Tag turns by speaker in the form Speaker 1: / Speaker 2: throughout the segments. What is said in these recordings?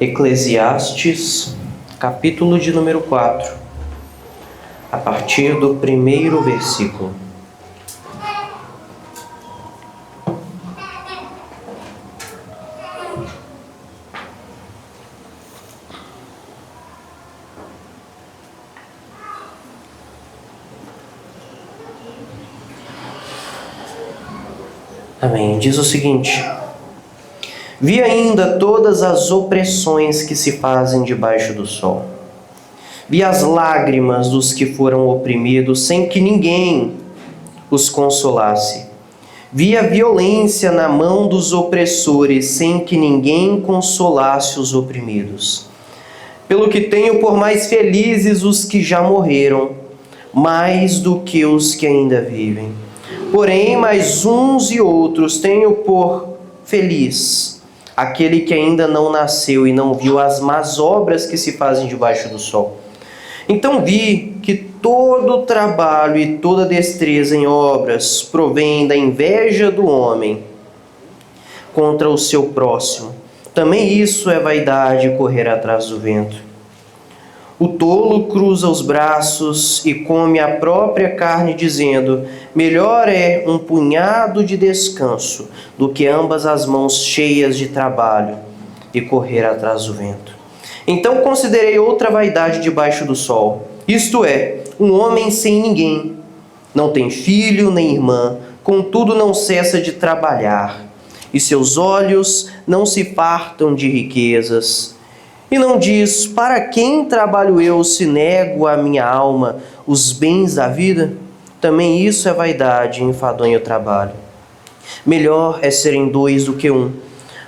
Speaker 1: Eclesiastes, capítulo de número 4, a partir do primeiro versículo. Amém. Diz o seguinte: vi ainda todas as opressões que se fazem debaixo do sol. Vi as lágrimas dos que foram oprimidos, sem que ninguém os consolasse. Vi a violência na mão dos opressores, sem que ninguém consolasse os oprimidos. Pelo que tenho por mais felizes os que já morreram, mais do que os que ainda vivem. Porém, mais uns e outros tenho por feliz aquele que ainda não nasceu e não viu as más obras que se fazem debaixo do sol. Então vi que todo o trabalho e toda destreza em obras provém da inveja do homem contra o seu próximo. Também isso é vaidade e correr atrás do vento. O tolo cruza os braços e come a própria carne, dizendo: melhor é um punhado de descanso do que ambas as mãos cheias de trabalho e correr atrás do vento. Então considerei outra vaidade debaixo do sol, isto é, um homem sem ninguém, não tem filho nem irmã, contudo não cessa de trabalhar, e seus olhos não se fartam de riquezas. E não diz: para quem trabalho eu se nego à minha alma os bens da vida? Também isso é vaidade e enfadonho o trabalho. Melhor é serem dois do que um,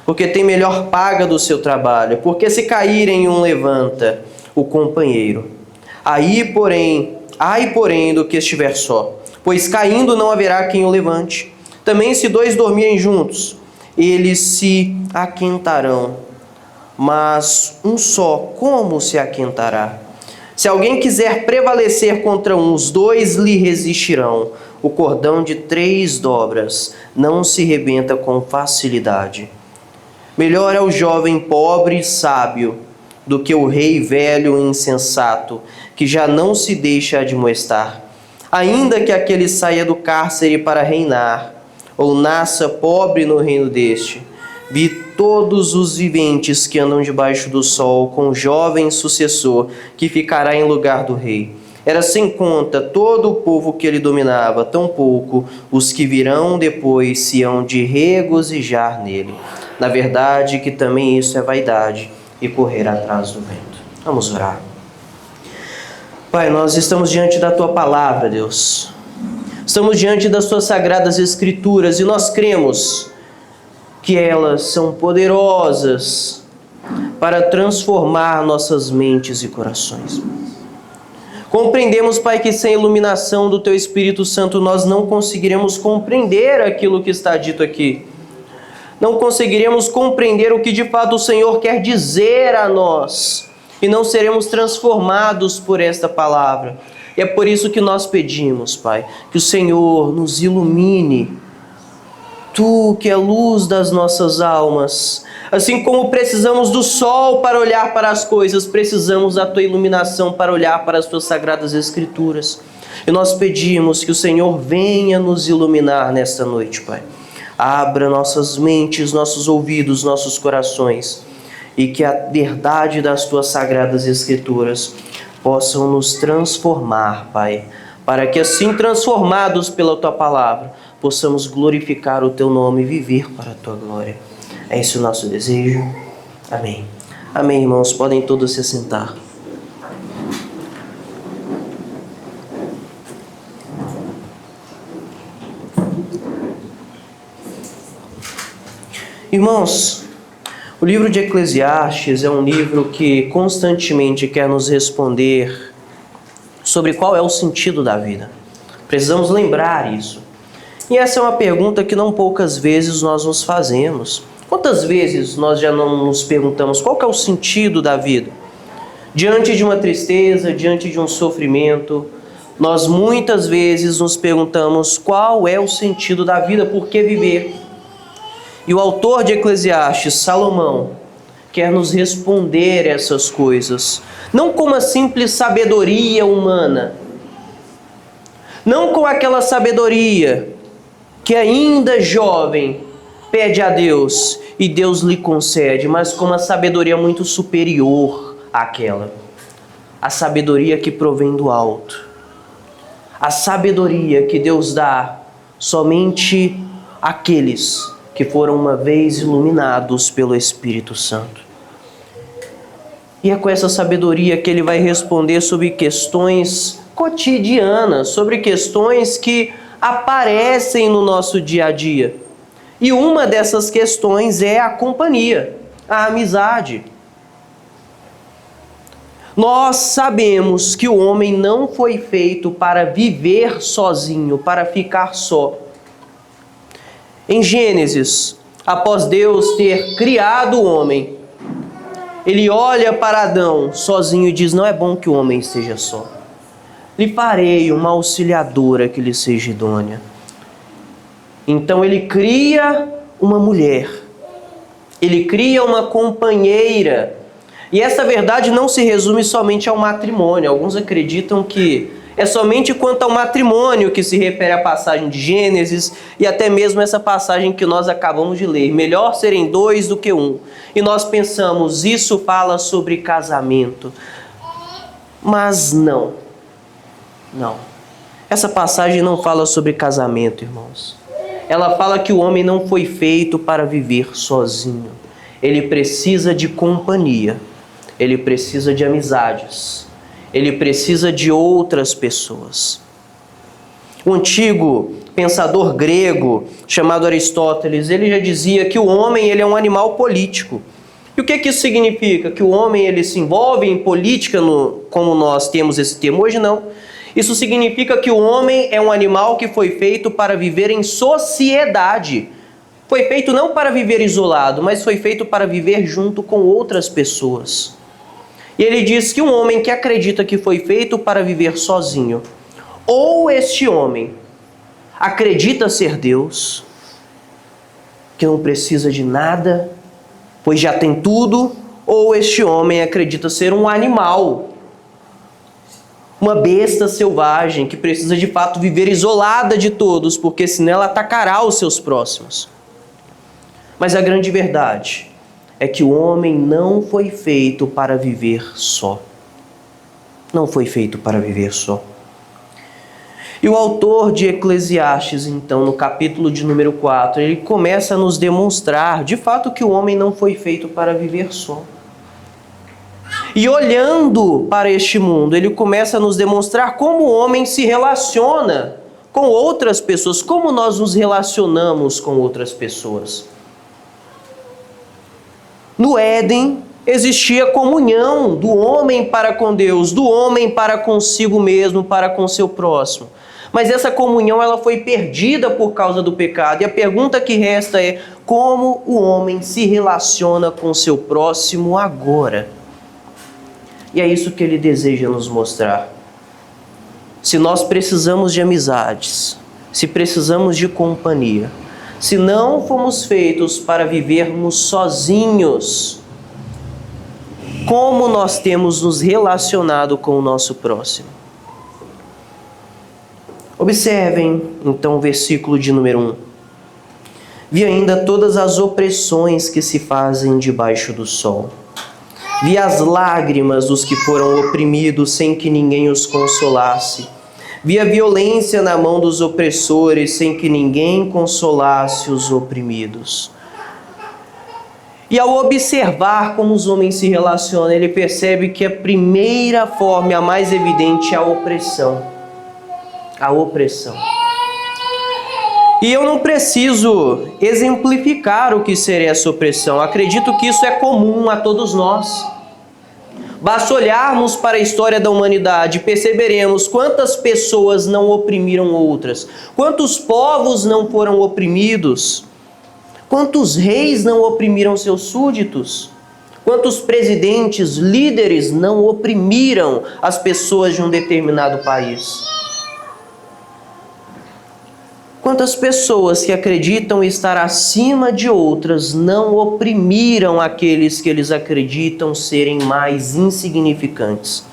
Speaker 1: porque tem melhor paga do seu trabalho, porque se caírem um levanta o companheiro. Ai, porém, do que estiver só, pois caindo não haverá quem o levante. Também se dois dormirem juntos, eles se aquentarão, mas um só como se aquentará? Se alguém quiser prevalecer contra um, os dois lhe resistirão. O cordão de 3 dobras não se rebenta com facilidade. Melhor é o jovem pobre e sábio do que o rei velho e insensato, que já não se deixa admoestar. Ainda que aquele saia do cárcere para reinar, ou nasça pobre no reino deste, vi todos os viventes que andam debaixo do sol com o jovem sucessor que ficará em lugar do rei. Era sem conta todo o povo que ele dominava, tampouco os que virão depois se hão de regozijar nele. Na verdade que também isso é vaidade e correr atrás do vento. Vamos orar. Pai, nós estamos diante da Tua palavra, Deus. Estamos diante das Tuas sagradas Escrituras e nós cremos que elas são poderosas para transformar nossas mentes e corações. Compreendemos, Pai, que sem a iluminação do Teu Espírito Santo nós não conseguiremos compreender aquilo que está dito aqui. Não conseguiremos compreender o que de fato o Senhor quer dizer a nós e não seremos transformados por esta palavra. E é por isso que nós pedimos, Pai, que o Senhor nos ilumine. Tu que é a luz das nossas almas, assim como precisamos do sol para olhar para as coisas, precisamos da Tua iluminação para olhar para as Tuas sagradas Escrituras. E nós pedimos que o Senhor venha nos iluminar nesta noite, Pai. Abra nossas mentes, nossos ouvidos, nossos corações, e que a verdade das Tuas sagradas Escrituras possam nos transformar, Pai, para que assim transformados pela Tua palavra, possamos glorificar o Teu nome e viver para a Tua glória. É esse o nosso desejo. Amém. Amém, irmãos. Podem todos se assentar. Irmãos, o livro de Eclesiastes é um livro que constantemente quer nos responder sobre qual é o sentido da vida. Precisamos lembrar isso. E essa é uma pergunta que não poucas vezes nós nos fazemos. Quantas vezes nós já não nos perguntamos qual que é o sentido da vida? Diante de uma tristeza, diante de um sofrimento, nós muitas vezes nos perguntamos qual é o sentido da vida, por que viver? E o autor de Eclesiastes, Salomão, quer nos responder essas coisas, não com uma simples sabedoria humana, não com aquela sabedoria que ainda jovem pede a Deus e Deus lhe concede, mas com uma sabedoria muito superior àquela. A sabedoria que provém do alto. A sabedoria que Deus dá somente àqueles que foram uma vez iluminados pelo Espírito Santo. E é com essa sabedoria que ele vai responder sobre questões cotidianas, sobre questões que aparecem no nosso dia a dia. E uma dessas questões é a companhia, a amizade. Nós sabemos que o homem não foi feito para viver sozinho, para ficar só. Em Gênesis, após Deus ter criado o homem, ele olha para Adão sozinho e diz: não é bom que o homem esteja só. Lhe farei uma auxiliadora que lhe seja idônea. Então ele cria uma mulher, ele cria uma companheira. E essa verdade não se resume somente ao matrimônio. Alguns acreditam que é somente quanto ao matrimônio que se refere à passagem de Gênesis e até mesmo essa passagem que nós acabamos de ler. Melhor serem dois do que um. E nós pensamos, isso fala sobre casamento. Mas não. Não. Essa passagem não fala sobre casamento, irmãos. Ela fala que o homem não foi feito para viver sozinho. Ele precisa de companhia. Ele precisa de amizades. Ele precisa de outras pessoas. O antigo pensador grego chamado Aristóteles, ele já dizia que o homem ele é um animal político. E o que isso significa? Que o homem ele se envolve em política, como nós temos esse termo hoje? Não. Isso significa que o homem é um animal que foi feito para viver em sociedade. Foi feito não para viver isolado, mas foi feito para viver junto com outras pessoas. E ele diz que um homem que acredita que foi feito para viver sozinho, ou este homem acredita ser Deus, que não precisa de nada, pois já tem tudo, ou este homem acredita ser um animal, uma besta selvagem que precisa de fato viver isolada de todos, porque senão ela atacará os seus próximos. Mas a grande verdade é que o homem não foi feito para viver só. Não foi feito para viver só. E o autor de Eclesiastes, então, no capítulo de número 4, ele começa a nos demonstrar, de fato, que o homem não foi feito para viver só. E olhando para este mundo, ele começa a nos demonstrar como o homem se relaciona com outras pessoas, como nós nos relacionamos com outras pessoas. No Éden existia comunhão do homem para com Deus, do homem para consigo mesmo, para com seu próximo. Mas essa comunhão ela foi perdida por causa do pecado. E a pergunta que resta é: como o homem se relaciona com seu próximo agora? E é isso que ele deseja nos mostrar. Se nós precisamos de amizades, se precisamos de companhia, se não fomos feitos para vivermos sozinhos, como nós temos nos relacionado com o nosso próximo? Observem, então, o versículo de número 1. Vi ainda todas as opressões que se fazem debaixo do sol. Vi as lágrimas dos que foram oprimidos sem que ninguém os consolasse. Vi a violência na mão dos opressores sem que ninguém consolasse os oprimidos. E ao observar como os homens se relacionam, ele percebe que a primeira forma, a mais evidente, é a opressão. A opressão. E eu não preciso exemplificar o que seria essa opressão. Acredito que isso é comum a todos nós. Basta olharmos para a história da humanidade e perceberemos quantas pessoas não oprimiram outras, quantos povos não foram oprimidos, quantos reis não oprimiram seus súditos, quantos presidentes, líderes não oprimiram as pessoas de um determinado país. Quantas pessoas que acreditam estar acima de outras não oprimiram aqueles que eles acreditam serem mais insignificantes?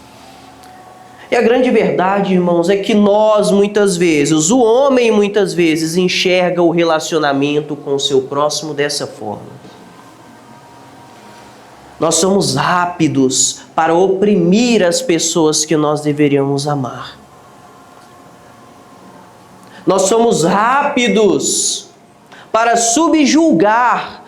Speaker 1: E a grande verdade, irmãos, é que nós muitas vezes, o homem muitas vezes enxerga o relacionamento com o seu próximo dessa forma. Nós somos rápidos para oprimir as pessoas que nós deveríamos amar. Nós somos rápidos para subjulgar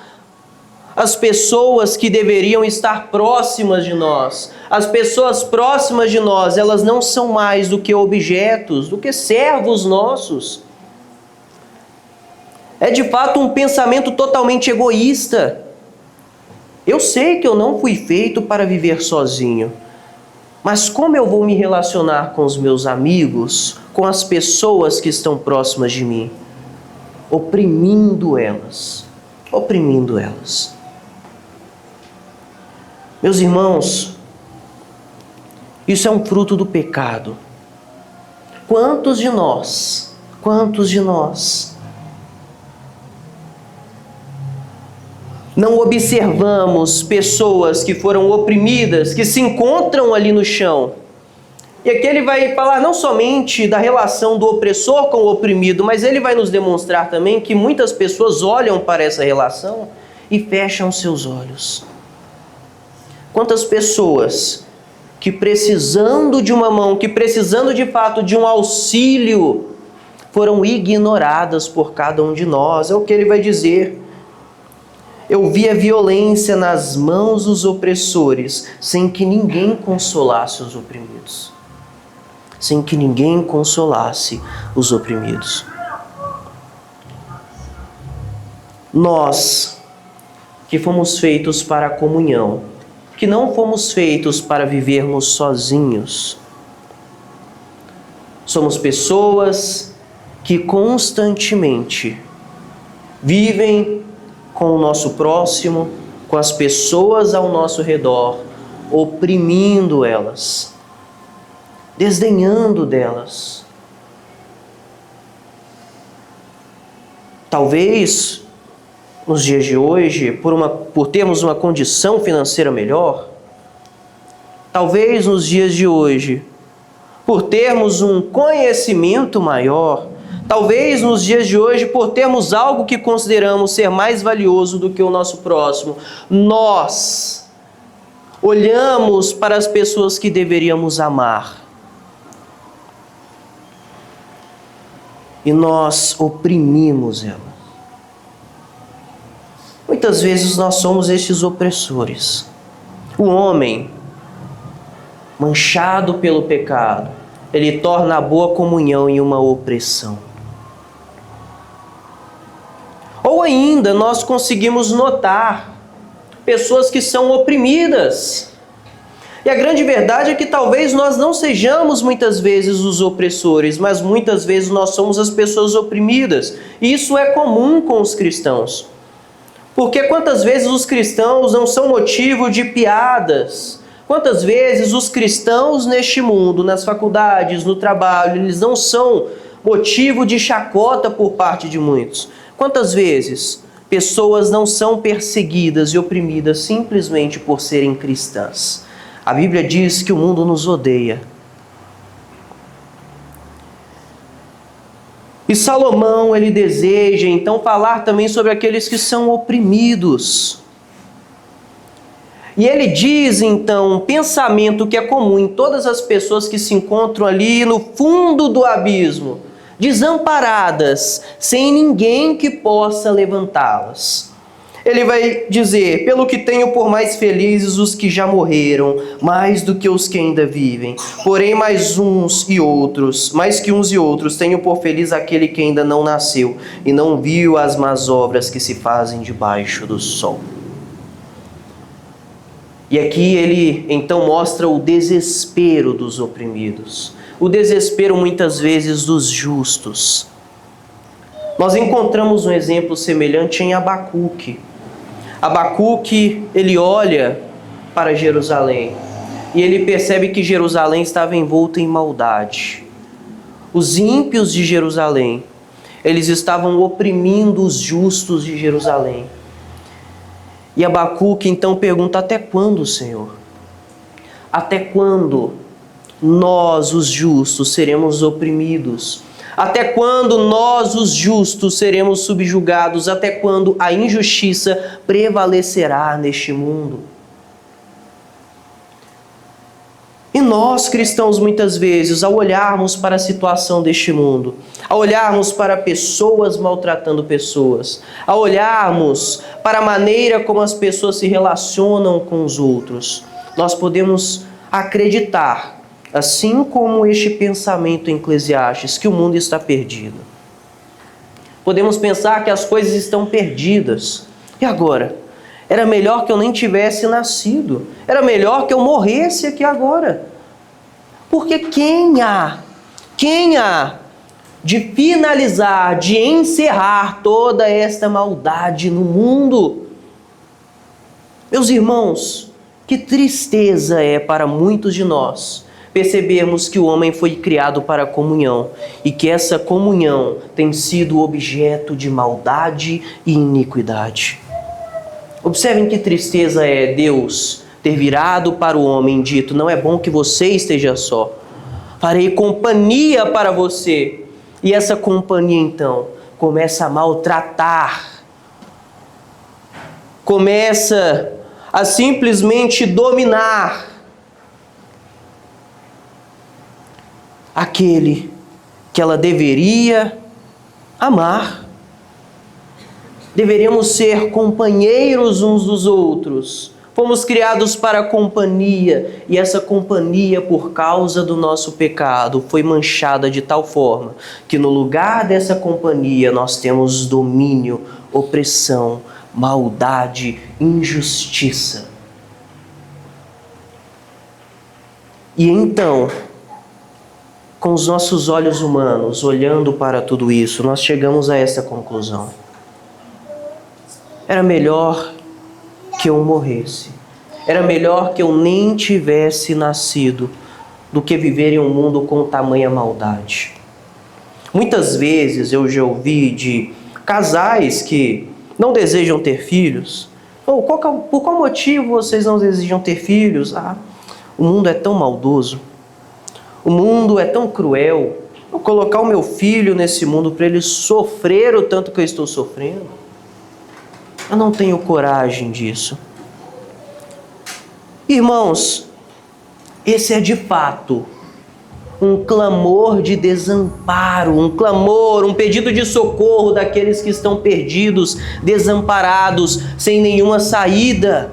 Speaker 1: as pessoas que deveriam estar próximas de nós. As pessoas próximas de nós, elas não são mais do que objetos, do que servos nossos. É de fato um pensamento totalmente egoísta. Eu sei que eu não fui feito para viver sozinho, mas como eu vou me relacionar com os meus amigos, com as pessoas que estão próximas de mim? Oprimindo elas. Oprimindo elas. Meus irmãos, isso é um fruto do pecado. Quantos de nós não observamos pessoas que foram oprimidas, que se encontram ali no chão? E aqui ele vai falar não somente da relação do opressor com o oprimido, mas ele vai nos demonstrar também que muitas pessoas olham para essa relação e fecham seus olhos. Quantas pessoas que precisando de uma mão, que precisando de fato de um auxílio, foram ignoradas por cada um de nós. É o que ele vai dizer. Eu vi a violência nas mãos dos opressores, sem que ninguém consolasse os oprimidos. Sem que ninguém consolasse os oprimidos. Nós, que fomos feitos para a comunhão, que não fomos feitos para vivermos sozinhos, somos pessoas que constantemente vivem com o nosso próximo, com as pessoas ao nosso redor, oprimindo elas, desdenhando delas. Talvez, nos dias de hoje, por termos uma condição financeira melhor, talvez nos dias de hoje, por termos um conhecimento maior, talvez nos dias de hoje, por termos algo que consideramos ser mais valioso do que o nosso próximo, nós olhamos para as pessoas que deveríamos amar e nós oprimimos elas. Muitas vezes nós somos estes opressores. O homem, manchado pelo pecado, ele torna a boa comunhão em uma opressão. Ou ainda, nós conseguimos notar pessoas que são oprimidas. E a grande verdade é que talvez nós não sejamos muitas vezes os opressores, mas muitas vezes nós somos as pessoas oprimidas. E isso é comum com os cristãos. Porque quantas vezes os cristãos não são motivo de piadas? Quantas vezes os cristãos neste mundo, nas faculdades, no trabalho, eles não são motivo de chacota por parte de muitos? Quantas vezes pessoas não são perseguidas e oprimidas simplesmente por serem cristãs? A Bíblia diz que o mundo nos odeia. E Salomão, ele deseja então falar também sobre aqueles que são oprimidos. E ele diz então um pensamento que é comum em todas as pessoas que se encontram ali no fundo do abismo, desamparadas, sem ninguém que possa levantá-las. Ele vai dizer: pelo que tenho por mais felizes os que já morreram, mais do que os que ainda vivem. Porém, mais que uns e outros, tenho por feliz aquele que ainda não nasceu e não viu as más obras que se fazem debaixo do sol. E aqui ele então mostra o desespero dos oprimidos, o desespero muitas vezes dos justos. Nós encontramos um exemplo semelhante em Abacuque. Abacuque, ele olha para Jerusalém e ele percebe que Jerusalém estava envolta em maldade. Os ímpios de Jerusalém Eles estavam oprimindo os justos de Jerusalém. E Abacuque então pergunta: até quando, Senhor? Até quando nós, os justos, seremos oprimidos? Até quando nós, os justos, seremos subjugados? Até quando a injustiça prevalecerá neste mundo? E nós, cristãos, muitas vezes, ao olharmos para a situação deste mundo, ao olharmos para pessoas maltratando pessoas, ao olharmos para a maneira como as pessoas se relacionam com os outros, nós podemos acreditar, assim como este pensamento em Eclesiastes, que o mundo está perdido. Podemos pensar que as coisas estão perdidas. E agora? Era melhor que eu nem tivesse nascido. Era melhor que eu morresse aqui agora. Porque quem há de finalizar, de encerrar toda esta maldade no mundo? Meus irmãos, que tristeza é para muitos de nós percebermos que o homem foi criado para a comunhão e que essa comunhão tem sido objeto de maldade e iniquidade. Observem que tristeza é Deus ter virado para o homem e dito: não é bom que você esteja só, farei companhia para você. E essa companhia então começa a maltratar, começa a simplesmente dominar aquele que ela deveria amar. Deveríamos ser companheiros uns dos outros. Fomos criados para a companhia, e essa companhia, por causa do nosso pecado, foi manchada de tal forma que no lugar dessa companhia nós temos domínio, opressão, maldade, injustiça. E então, com os nossos olhos humanos, olhando para tudo isso, nós chegamos a essa conclusão: era melhor que eu morresse. Era melhor que eu nem tivesse nascido do que viver em um mundo com tamanha maldade. Muitas vezes eu já ouvi de casais que não desejam ter filhos. Por qual motivo vocês não desejam ter filhos? O mundo é tão maldoso. O mundo é tão cruel. Vou colocar o meu filho nesse mundo para ele sofrer o tanto que eu estou sofrendo? Eu não tenho coragem disso. Irmãos, esse é de fato um clamor de desamparo, um clamor, um pedido de socorro daqueles que estão perdidos, desamparados, sem nenhuma saída.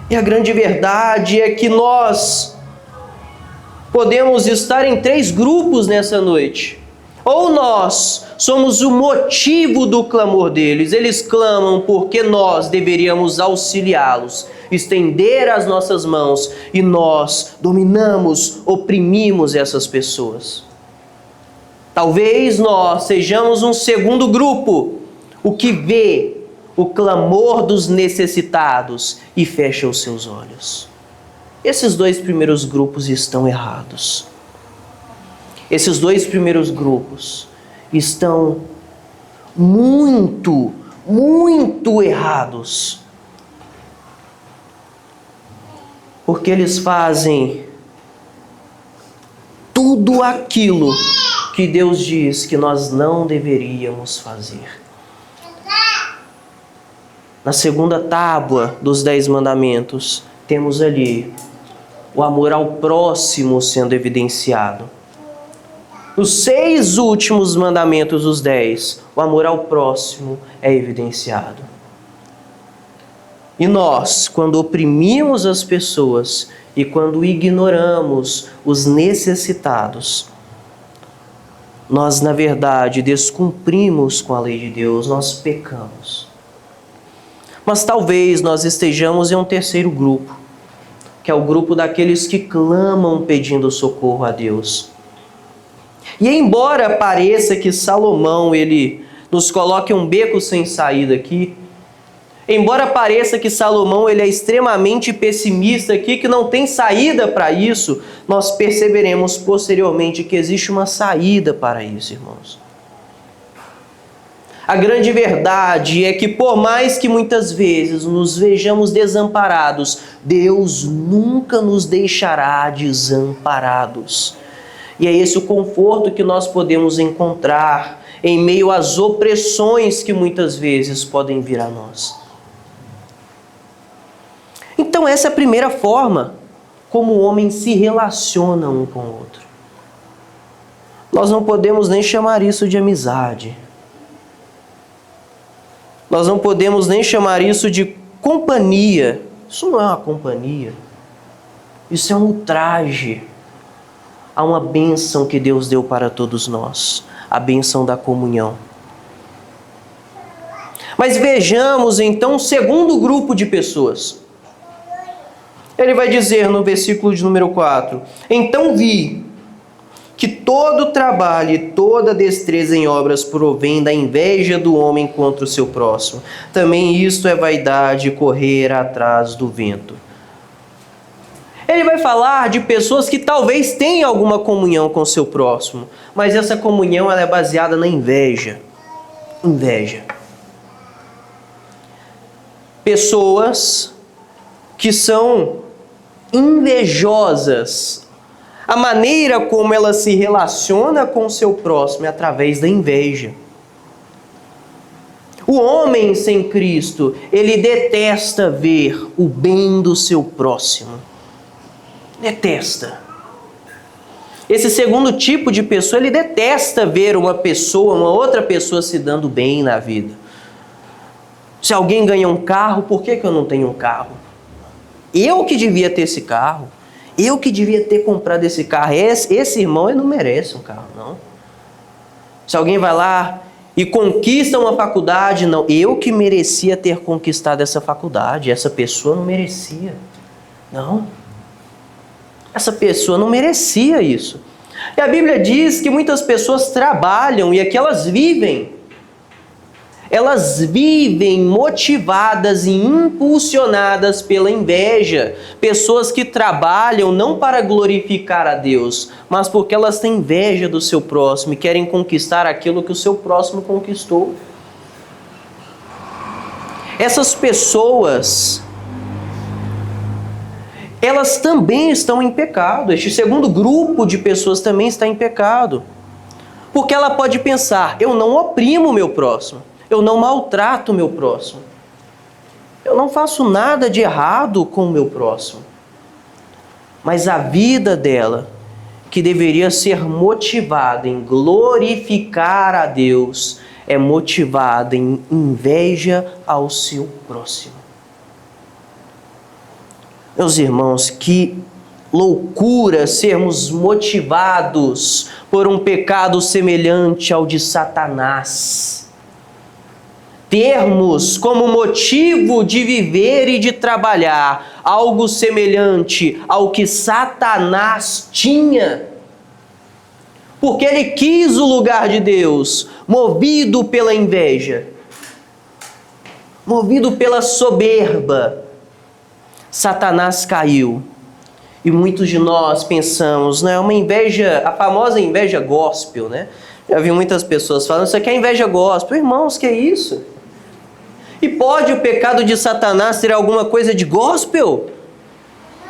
Speaker 1: E a grande verdade é que nós podemos estar em 3 grupos nessa noite. Ou nós somos o motivo do clamor deles. Eles clamam porque nós deveríamos auxiliá-los, estender as nossas mãos, e nós dominamos, oprimimos essas pessoas. Talvez nós sejamos um segundo grupo, o que vê o clamor dos necessitados e fecha os seus olhos. Esses 2 primeiros grupos estão errados. Esses 2 primeiros grupos estão muito errados. Porque eles fazem tudo aquilo que Deus diz que nós não deveríamos fazer. Na segunda tábua dos 10 mandamentos, temos ali o amor ao próximo sendo evidenciado. Nos 6 últimos mandamentos dos 10, o amor ao próximo é evidenciado. E nós, quando oprimimos as pessoas e quando ignoramos os necessitados, nós, na verdade, descumprimos com a lei de Deus, nós pecamos. Mas talvez nós estejamos em um terceiro grupo, que é o grupo daqueles que clamam pedindo socorro a Deus. E embora pareça que Salomão ele nos coloque um beco sem saída aqui, Embora pareça que Salomão ele é extremamente pessimista aqui, que não tem saída para isso, nós perceberemos posteriormente que existe uma saída para isso, irmãos. A grande verdade é que por mais que muitas vezes nos vejamos desamparados, Deus nunca nos deixará desamparados. E é esse o conforto que nós podemos encontrar em meio às opressões que muitas vezes podem vir a nós. Então essa é a primeira forma como o homem se relaciona um com o outro. Nós não podemos nem chamar isso de amizade. Nós não podemos nem chamar isso de companhia. Isso não é uma companhia. Isso é um ultraje a uma bênção que Deus deu para todos nós. A bênção da comunhão. Mas vejamos então o segundo grupo de pessoas. Ele vai dizer no versículo de número 4. Então vi que todo trabalho e toda destreza em obras provém da inveja do homem contra o seu próximo. Também isto é vaidade, correr atrás do vento. Ele vai falar de pessoas que talvez tenham alguma comunhão com o seu próximo, mas essa comunhão ela é baseada na inveja. Inveja. Pessoas que são invejosas. A maneira como ela se relaciona com o seu próximo é através da inveja. O homem sem Cristo, ele detesta ver o bem do seu próximo. Detesta. Esse segundo tipo de pessoa, ele detesta ver uma outra pessoa se dando bem na vida. Se alguém ganha um carro, por que eu não tenho um carro? Eu que devia ter esse carro. Eu que devia ter comprado esse carro. Esse irmão ele não merece um carro, não. Se alguém vai lá e conquista uma faculdade, não. Eu que merecia ter conquistado essa faculdade. Essa pessoa não merecia. Não. Essa pessoa não merecia isso. E a Bíblia diz que muitas pessoas trabalham e aqui elas vivem. Elas vivem motivadas e impulsionadas pela inveja. Pessoas que trabalham não para glorificar a Deus, mas porque elas têm inveja do seu próximo e querem conquistar aquilo que o seu próximo conquistou. Essas pessoas, elas também estão em pecado. Este segundo grupo de pessoas também está em pecado. Porque ela pode pensar, eu não oprimo o meu próximo. Eu não maltrato o meu próximo. Eu não faço nada de errado com o meu próximo. Mas a vida dela, que deveria ser motivada em glorificar a Deus, é motivada em inveja ao seu próximo. Meus irmãos, que loucura sermos motivados por um pecado semelhante ao de Satanás. Termos como motivo de viver e de trabalhar algo semelhante ao que Satanás tinha. Porque ele quis o lugar de Deus, movido pela inveja, movido pela soberba. Satanás caiu. E muitos de nós pensamos, né, uma inveja, a famosa inveja gospel, né? Já vi muitas pessoas falando, isso aqui é inveja gospel. Irmãos, que é isso? E pode o pecado de Satanás ter alguma coisa de gospel?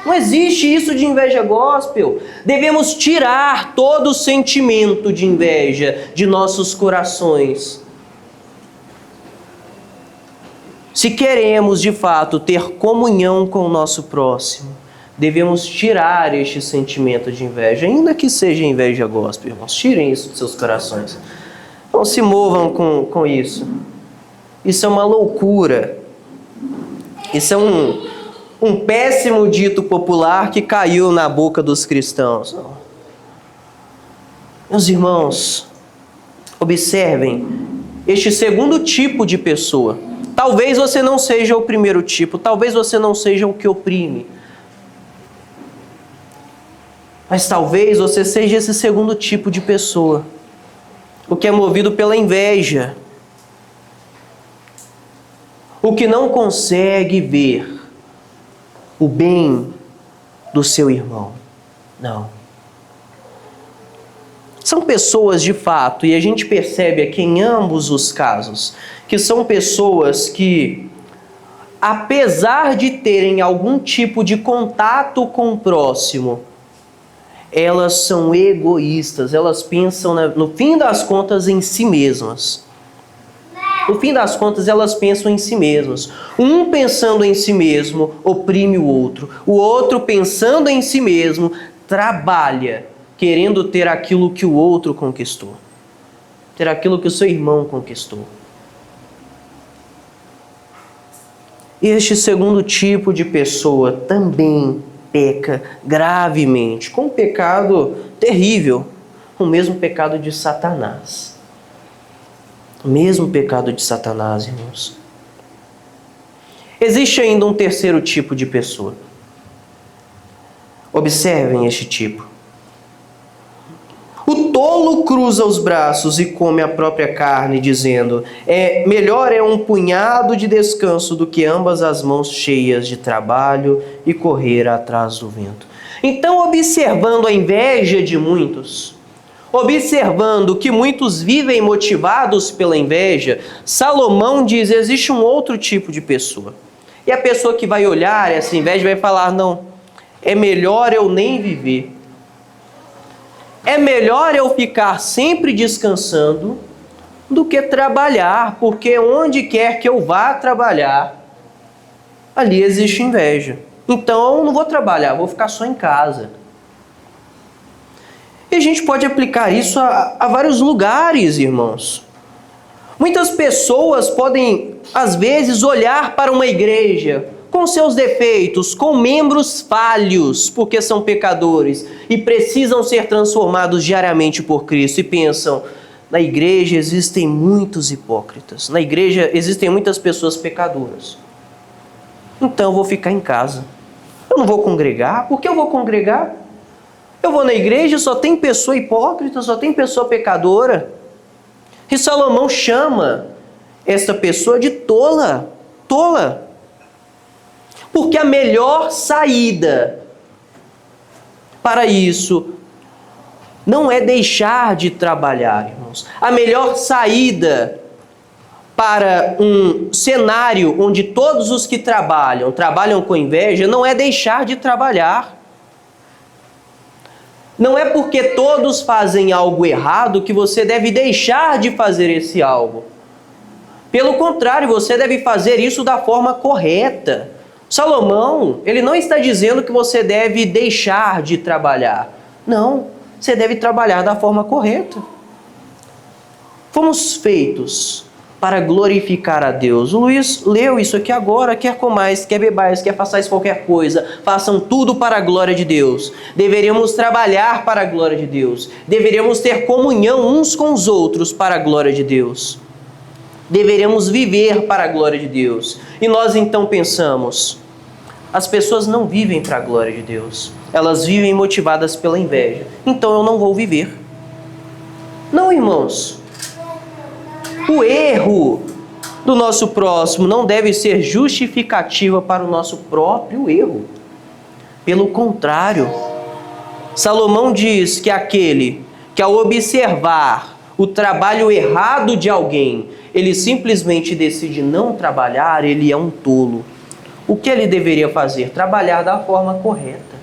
Speaker 1: Não existe isso de inveja gospel. Devemos tirar todo o sentimento de inveja de nossos corações. Se queremos, de fato, ter comunhão com o nosso próximo, devemos tirar este sentimento de inveja, ainda que seja inveja gospel, irmãos. Tirem isso dos seus corações. Não se movam com isso. Isso é uma loucura. Isso é um péssimo dito popular que caiu na boca dos cristãos. Não. Meus irmãos, observem este segundo tipo de pessoa. Talvez você não seja o primeiro tipo, talvez você não seja o que oprime. Mas talvez você seja esse segundo tipo de pessoa, o que é movido pela inveja. o que não consegue ver o bem do seu irmão. Não. São pessoas de fato, e a gente percebe aqui em ambos os casos, que são pessoas que, apesar de terem algum tipo de contato com o próximo, elas são egoístas, elas pensam, no fim das contas, em si mesmas. No fim das contas, elas pensam em si mesmas. Um pensando em si mesmo, oprime o outro pensando em si mesmo, trabalha, querendo ter aquilo que o outro conquistou, ter aquilo que o seu irmão conquistou. Este segundo tipo de pessoa também peca gravemente, com um pecado terrível, o mesmo pecado de Satanás. O mesmo pecado de Satanás, irmãos. Existe ainda um terceiro tipo de pessoa. Observem este tipo. O tolo cruza os braços e come a própria carne, dizendo: melhor é um punhado de descanso do que ambas as mãos cheias de trabalho e correr atrás do vento. Então, observando a inveja de muitos, observando que muitos vivem motivados pela inveja, Salomão diz: existe um outro tipo de pessoa. E a pessoa que vai olhar essa inveja vai falar: não, é melhor eu nem viver. É melhor eu ficar sempre descansando do que trabalhar, porque onde quer que eu vá trabalhar, ali existe inveja. Então eu não vou trabalhar, vou ficar só em casa. E a gente pode aplicar isso a vários lugares, irmãos. Muitas pessoas podem, às vezes, olhar para uma igreja com seus defeitos, com membros falhos, porque são pecadores e precisam ser transformados diariamente por Cristo, e pensam: na igreja existem muitos hipócritas, na igreja existem muitas pessoas pecadoras, então eu vou ficar em casa, eu não vou congregar. Por que eu vou congregar? Eu vou na igreja, só tem pessoa hipócrita, só tem pessoa pecadora. E Salomão chama esta pessoa de tola, tola. Porque a melhor saída para isso não é deixar de trabalhar, irmãos. A melhor saída para um cenário onde todos os que trabalham com inveja, não é deixar de trabalhar. Não é porque todos fazem algo errado que você deve deixar de fazer esse algo. Pelo contrário, você deve fazer isso da forma correta. Salomão, ele não está dizendo que você deve deixar de trabalhar. Não, você deve trabalhar da forma correta. Fomos feitos para glorificar a Deus. O Luiz leu isso aqui agora: quer comais, quer bebais, quer façais qualquer coisa, façam tudo para a glória de Deus. Deveríamos trabalhar para a glória de Deus. Deveríamos ter comunhão uns com os outros para a glória de Deus. Deveríamos viver para a glória de Deus. E nós então pensamos: as pessoas não vivem para a glória de Deus. Elas vivem motivadas pela inveja. Então eu não vou viver. Não, irmãos. O erro do nosso próximo não deve ser justificativa para o nosso próprio erro. Pelo contrário, Salomão diz que aquele que, ao observar o trabalho errado de alguém, ele simplesmente decide não trabalhar, ele é um tolo. O que ele deveria fazer? Trabalhar da forma correta.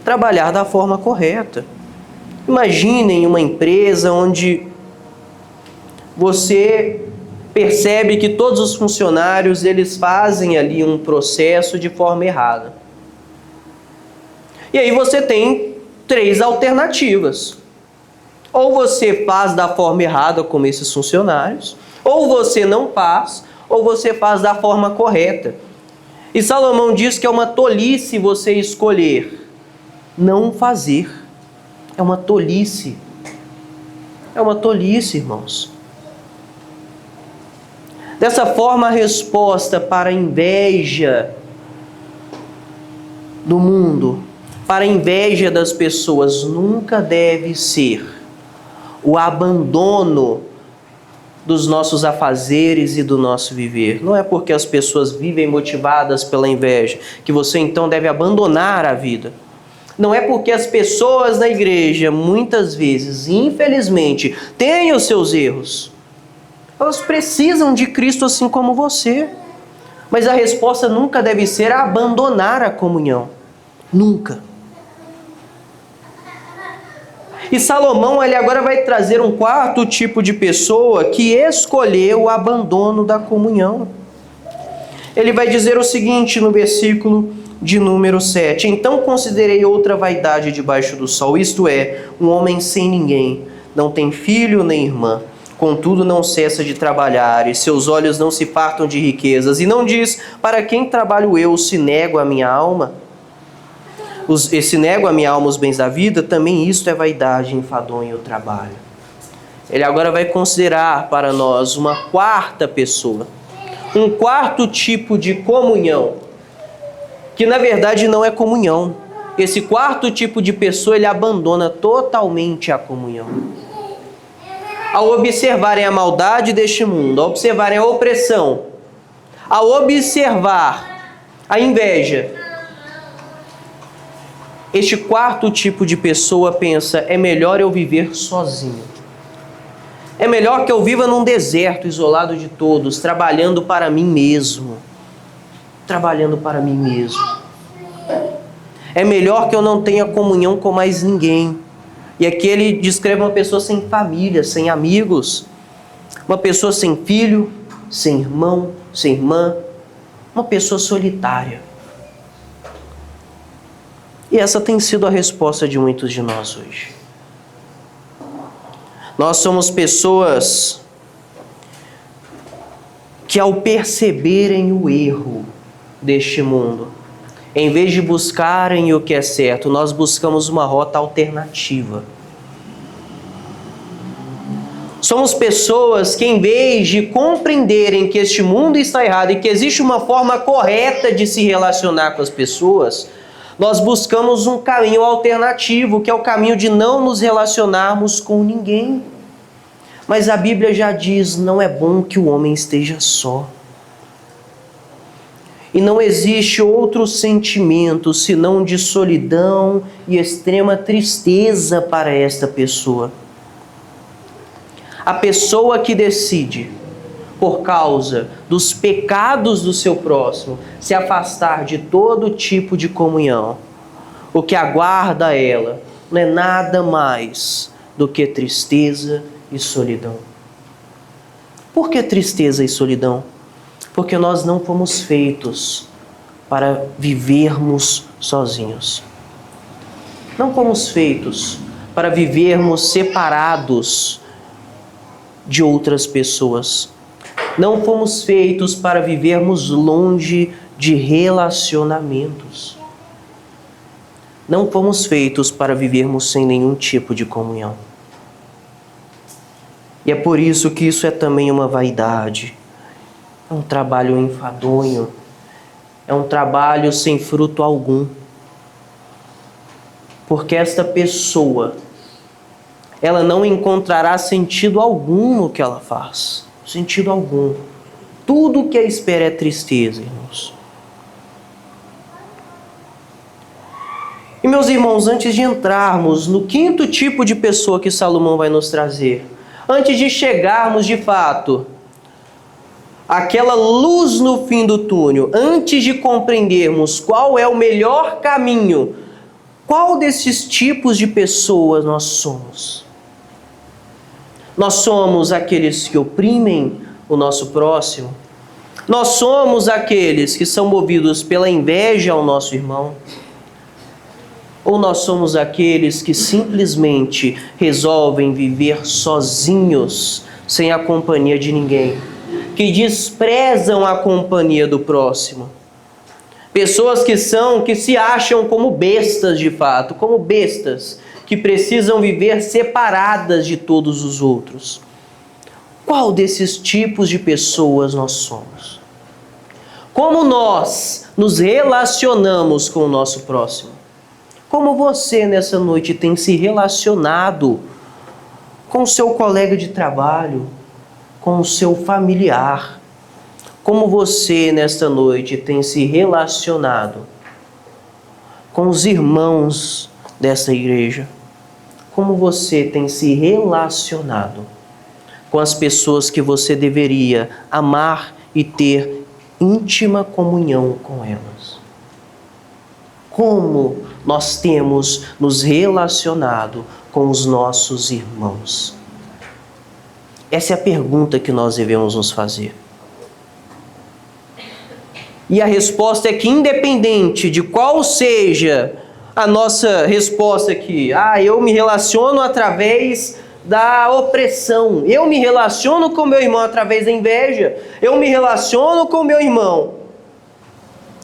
Speaker 1: Trabalhar da forma correta. Imaginem uma empresa onde você percebe que todos os funcionários, eles fazem ali um processo de forma errada. E aí você tem 3 alternativas. Ou você faz da forma errada como esses funcionários, ou você não faz, ou você faz da forma correta. E Salomão diz que é uma tolice você escolher não fazer. É uma tolice. É uma tolice, irmãos. Dessa forma, a resposta para a inveja do mundo, para a inveja das pessoas, nunca deve ser o abandono dos nossos afazeres e do nosso viver. Não é porque as pessoas vivem motivadas pela inveja que você então deve abandonar a vida. Não é porque as pessoas na igreja, muitas vezes, infelizmente, têm os seus erros. Elas precisam de Cristo assim como você. Mas a resposta nunca deve ser abandonar a comunhão. Nunca. E Salomão, ele agora vai trazer um quarto tipo de pessoa que escolheu o abandono da comunhão. Ele vai dizer o seguinte no versículo de número 7. Então considerei outra vaidade debaixo do sol, isto é, um homem sem ninguém, não tem filho nem irmã, contudo não cessa de trabalhar, e seus olhos não se fartam de riquezas, e não diz, para quem trabalho eu, se nego a minha alma? Se nego a minha alma os bens da vida, também isto é vaidade, enfadonho o trabalho. Ele agora vai considerar para nós uma quarta pessoa, um quarto tipo de comunhão, que na verdade não é comunhão. Esse quarto tipo de pessoa, ele abandona totalmente a comunhão. Ao observarem a maldade deste mundo, ao observarem a opressão, ao observar a inveja, este quarto tipo de pessoa pensa, é melhor eu viver sozinho. É melhor que eu viva num deserto, isolado de todos, trabalhando para mim mesmo. Trabalhando para mim mesmo. É melhor que eu não tenha comunhão com mais ninguém. E aqui ele descreve uma pessoa sem família, sem amigos. Uma pessoa sem filho, sem irmão, sem irmã. Uma pessoa solitária. E essa tem sido a resposta de muitos de nós hoje. Nós somos pessoas que, ao perceberem o erro deste mundo, em vez de buscarem o que é certo, nós buscamos uma rota alternativa. Somos pessoas que, em vez de compreenderem que este mundo está errado e que existe uma forma correta de se relacionar com as pessoas, nós buscamos um caminho alternativo, que é o caminho de não nos relacionarmos com ninguém. Mas a Bíblia já diz, não é bom que o homem esteja só. E não existe outro sentimento senão de solidão e extrema tristeza para esta pessoa. A pessoa que decide, por causa dos pecados do seu próximo, se afastar de todo tipo de comunhão, o que aguarda ela não é nada mais do que tristeza e solidão. Por que tristeza e solidão? Porque nós não fomos feitos para vivermos sozinhos. Não fomos feitos para vivermos separados de outras pessoas. Não fomos feitos para vivermos longe de relacionamentos. Não fomos feitos para vivermos sem nenhum tipo de comunhão. E é por isso que isso é também uma vaidade. É um trabalho enfadonho. É um trabalho sem fruto algum. Porque esta pessoa, ela não encontrará sentido algum no que ela faz. Sentido algum. Tudo que a espera é tristeza, irmãos. E meus irmãos, antes de entrarmos no quinto tipo de pessoa que Salomão vai nos trazer, antes de chegarmos de fato àquela luz no fim do túnel, antes de compreendermos qual é o melhor caminho, qual desses tipos de pessoas nós somos? Nós somos aqueles que oprimem o nosso próximo? Nós somos aqueles que são movidos pela inveja ao nosso irmão? Ou nós somos aqueles que simplesmente resolvem viver sozinhos, sem a companhia de ninguém, que desprezam a companhia do próximo? Pessoas que se acham como bestas de fato, como bestas, que precisam viver separadas de todos os outros. Qual desses tipos de pessoas nós somos? Como nós nos relacionamos com o nosso próximo? Como você nessa noite tem se relacionado com o seu colega de trabalho, com o seu familiar. Como você, nesta noite, tem se relacionado com os irmãos dessa igreja? Como você tem se relacionado com as pessoas que você deveria amar e ter íntima comunhão com elas? Como nós temos nos relacionado com os nossos irmãos? Essa é a pergunta que nós devemos nos fazer. E a resposta é que, independente de qual seja a nossa resposta aqui, eu me relaciono através da opressão, eu me relaciono com meu irmão através da inveja, eu me relaciono com meu irmão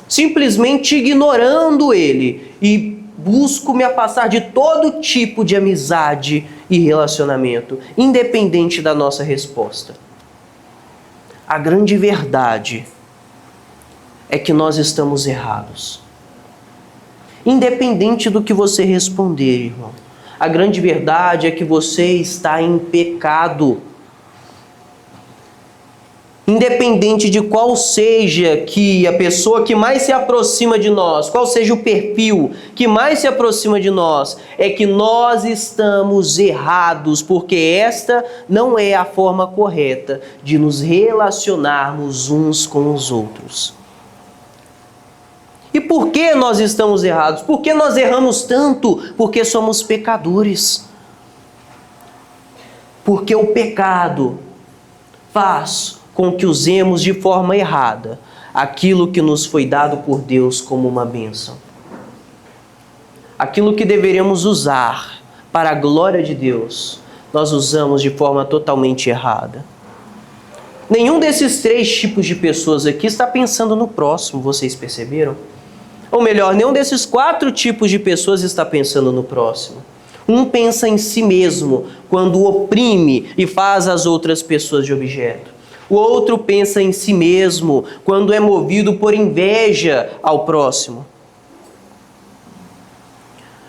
Speaker 1: simplesmente ignorando ele e busco me afastar de todo tipo de amizade e relacionamento, independente da nossa resposta. A grande verdade é que nós estamos errados. Independente do que você responder, irmão, a grande verdade é que você está em pecado. Independente de qual seja que a pessoa que mais se aproxima de nós, qual seja o perfil que mais se aproxima de nós, é que nós estamos errados, porque esta não é a forma correta de nos relacionarmos uns com os outros. E por que nós estamos errados? Por que nós erramos tanto? Porque somos pecadores. Porque o pecado faz com que usemos de forma errada aquilo que nos foi dado por Deus como uma bênção. Aquilo que deveríamos usar para a glória de Deus, nós usamos de forma totalmente errada. Nenhum desses 3 tipos de pessoas aqui está pensando no próximo, vocês perceberam? Ou melhor, nenhum desses 4 tipos de pessoas está pensando no próximo. Um pensa em si mesmo quando oprime e faz as outras pessoas de objeto. O outro pensa em si mesmo quando é movido por inveja ao próximo.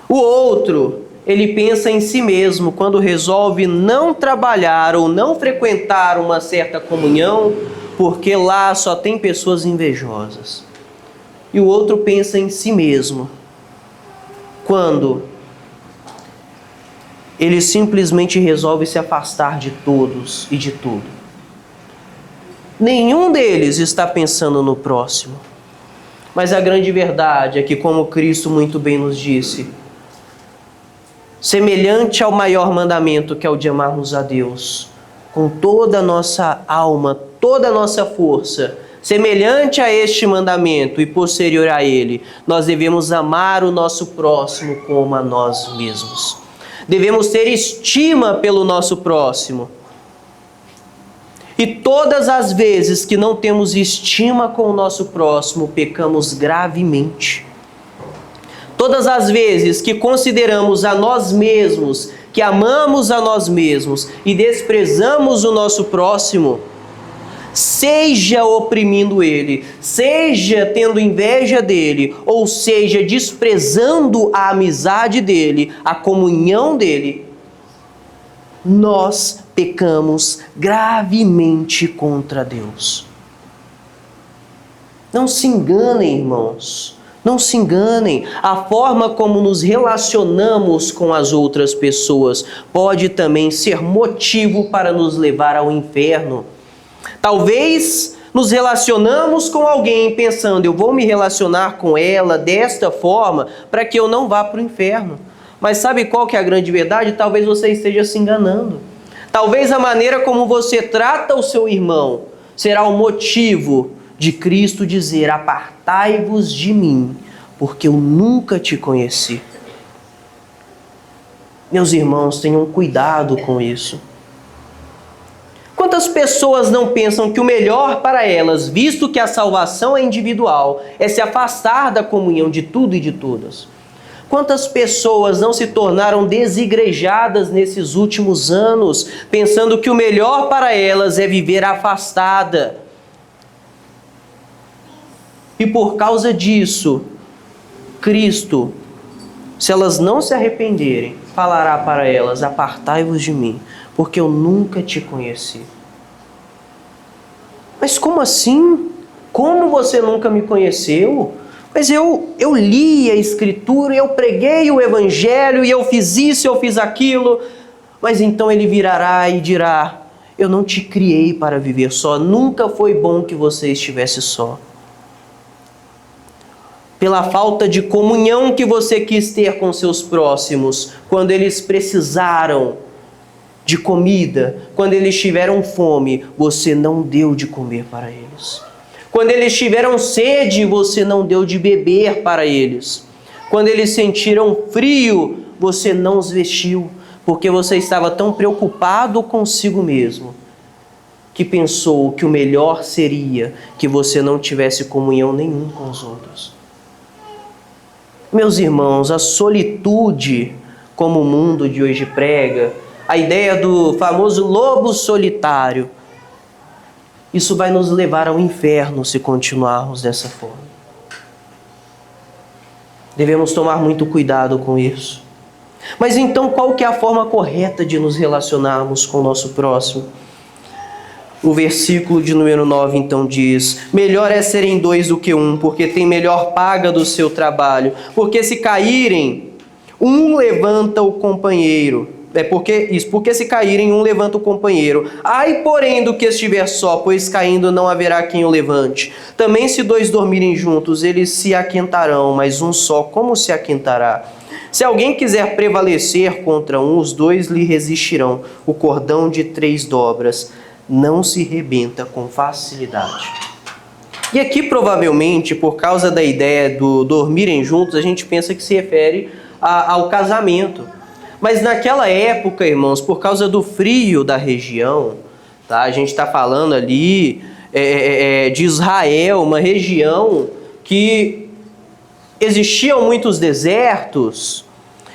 Speaker 1: O outro, ele pensa em si mesmo quando resolve não trabalhar ou não frequentar uma certa comunhão, porque lá só tem pessoas invejosas. E o outro pensa em si mesmo quando ele simplesmente resolve se afastar de todos e de tudo. Nenhum deles está pensando no próximo. Mas a grande verdade é que, como Cristo muito bem nos disse, semelhante ao maior mandamento, que é o de amarmos a Deus com toda a nossa alma, toda a nossa força, semelhante a este mandamento e posterior a ele, nós devemos amar o nosso próximo como a nós mesmos. Devemos ter estima pelo nosso próximo. E todas as vezes que não temos estima com o nosso próximo, pecamos gravemente. Todas as vezes que consideramos a nós mesmos, que amamos a nós mesmos e desprezamos o nosso próximo, seja oprimindo ele, seja tendo inveja dele, ou seja desprezando a amizade dele, a comunhão dele, nós pecamos gravemente contra Deus. Não se enganem, irmãos. Não se enganem. A forma como nos relacionamos com as outras pessoas pode também ser motivo para nos levar ao inferno. Talvez nos relacionamos com alguém pensando, eu vou me relacionar com ela desta forma para que eu não vá para o inferno. Mas sabe qual que é a grande verdade? Talvez você esteja se enganando. Talvez a maneira como você trata o seu irmão será o motivo de Cristo dizer, apartai-vos de mim, porque eu nunca te conheci. Meus irmãos, tenham cuidado com isso. Quantas pessoas não pensam que o melhor para elas, visto que a salvação é individual, é se afastar da comunhão de tudo e de todas? Quantas pessoas não se tornaram desigrejadas nesses últimos anos, pensando que o melhor para elas é viver afastada? E por causa disso, Cristo, se elas não se arrependerem, falará para elas, apartai-vos de mim, porque eu nunca te conheci. Mas como assim? Como você nunca me conheceu? Mas eu li a Escritura, eu preguei o Evangelho, e eu fiz isso, eu fiz aquilo. Mas então ele virará e dirá: eu não te criei para viver só, nunca foi bom que você estivesse só. Pela falta de comunhão que você quis ter com seus próximos, quando eles precisaram de comida, quando eles tiveram fome, você não deu de comer para eles. Quando eles tiveram sede, você não deu de beber para eles. Quando eles sentiram frio, você não os vestiu, porque você estava tão preocupado consigo mesmo, que pensou que o melhor seria que você não tivesse comunhão nenhum com os outros. Meus irmãos, a solitude, como o mundo de hoje prega, a ideia do famoso lobo solitário, isso vai nos levar ao inferno se continuarmos dessa forma. Devemos tomar muito cuidado com isso. Mas então, qual que é a forma correta de nos relacionarmos com o nosso próximo? O versículo de número 9 então diz: melhor é serem dois do que um, porque tem melhor paga do seu trabalho. Porque se caírem, um levanta o companheiro. Porque se caírem, um levanta o companheiro. Ai, porém, do que estiver só, pois caindo não haverá quem o levante. Também se dois dormirem juntos, eles se aquentarão, mas um só, como se aquentará? Se alguém quiser prevalecer contra um, os dois lhe resistirão. O cordão de 3 dobras não se rebenta com facilidade. E aqui, provavelmente, por causa da ideia do dormirem juntos, a gente pensa que se refere ao casamento. Mas naquela época, irmãos, por causa do frio da região, tá? A gente está falando ali de Israel, uma região que existiam muitos desertos,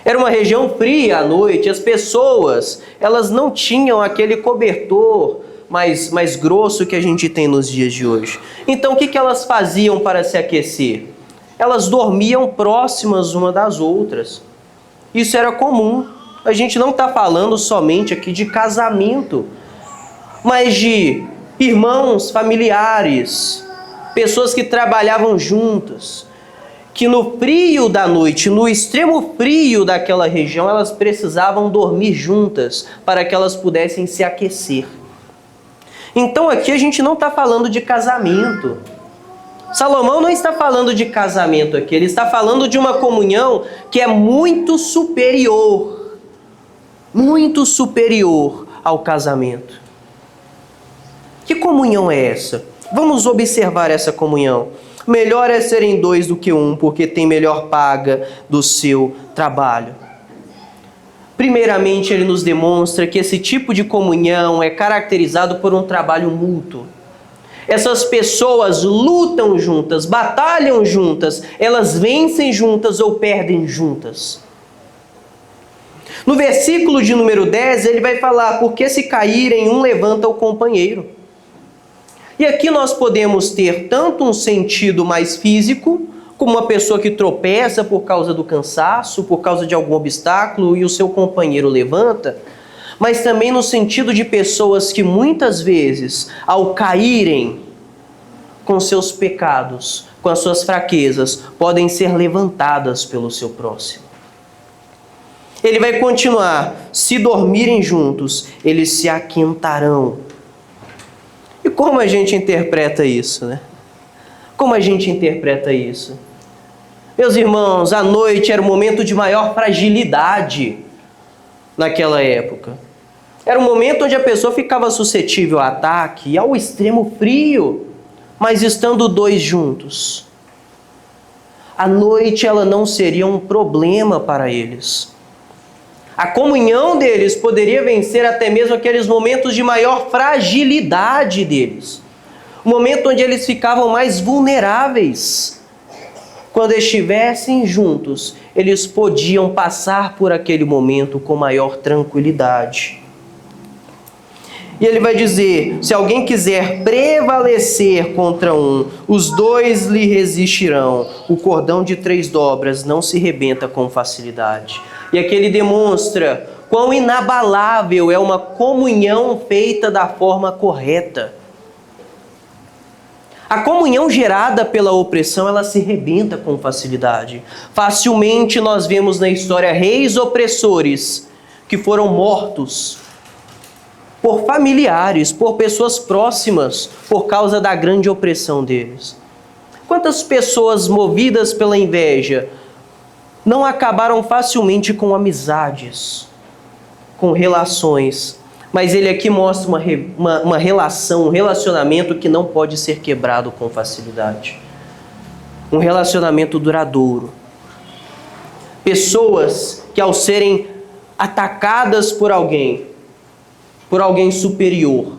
Speaker 1: era uma região fria à noite, as pessoas, elas não tinham aquele cobertor mais grosso que a gente tem nos dias de hoje. Então o que elas faziam para se aquecer? Elas dormiam próximas uma das outras. Isso era comum. A gente não está falando somente aqui de casamento, mas de irmãos, familiares, pessoas que trabalhavam juntas, que no frio da noite, no extremo frio daquela região, elas precisavam dormir juntas para que elas pudessem se aquecer. Então aqui a gente não está falando de casamento. Salomão não está falando de casamento aqui, ele está falando de uma comunhão que é muito superior ao casamento. Que comunhão é essa? Vamos observar essa comunhão. Melhor é serem dois do que um, porque tem melhor paga do seu trabalho. Primeiramente, ele nos demonstra que esse tipo de comunhão é caracterizado por um trabalho mútuo. Essas pessoas lutam juntas, batalham juntas, elas vencem juntas ou perdem juntas. No versículo de número 10, ele vai falar: porque se caírem, um levanta o companheiro. E aqui nós podemos ter tanto um sentido mais físico, como uma pessoa que tropeça por causa do cansaço, por causa de algum obstáculo e o seu companheiro levanta, mas também no sentido de pessoas que muitas vezes, ao caírem com seus pecados, com as suas fraquezas, podem ser levantadas pelo seu próximo. Ele vai continuar: se dormirem juntos, eles se aquentarão. E como a gente interpreta isso, né? Como a gente interpreta isso? Meus irmãos, a noite era o momento de maior fragilidade naquela época. Era um momento onde a pessoa ficava suscetível a ataque e ao extremo frio, mas estando dois juntos, a noite ela não seria um problema para eles. A comunhão deles poderia vencer até mesmo aqueles momentos de maior fragilidade deles. O momento onde eles ficavam mais vulneráveis. Quando estivessem juntos, eles podiam passar por aquele momento com maior tranquilidade. E ele vai dizer: se alguém quiser prevalecer contra um, os dois lhe resistirão. O cordão de 3 dobras não se rebenta com facilidade. E aqui ele demonstra quão inabalável é uma comunhão feita da forma correta. A comunhão gerada pela opressão, ela se rebenta com facilidade. Facilmente nós vemos na história reis opressores que foram mortos por familiares, por pessoas próximas, por causa da grande opressão deles. Quantas pessoas movidas pela inveja não acabaram facilmente com amizades, com relações? Mas ele aqui mostra uma relação, um relacionamento que não pode ser quebrado com facilidade. Um relacionamento duradouro. Pessoas que, ao serem atacadas por alguém superior,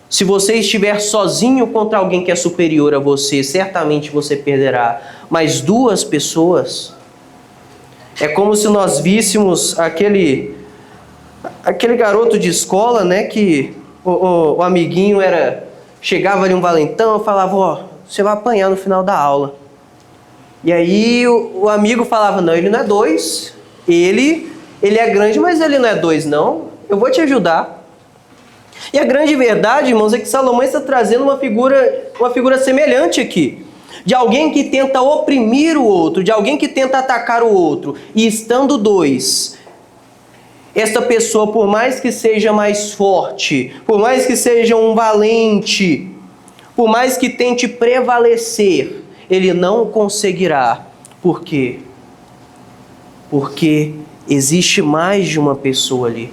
Speaker 1: se você estiver sozinho contra alguém que é superior a você, certamente você perderá. Mas duas pessoas, é como se nós víssemos aquele garoto de escola, né, que o amiguinho chegava ali um valentão e falava, ó, você vai apanhar no final da aula. E aí o amigo falava, não, ele não é 2, ele é grande, mas ele não é 2 não, eu vou te ajudar. E a grande verdade, irmãos, é que Salomão está trazendo uma figura semelhante aqui. De alguém que tenta oprimir o outro, de alguém que tenta atacar o outro. E estando 2, esta pessoa, por mais que seja mais forte, por mais que seja um valente, por mais que tente prevalecer, ele não conseguirá. Por quê? Porque existe mais de uma pessoa ali.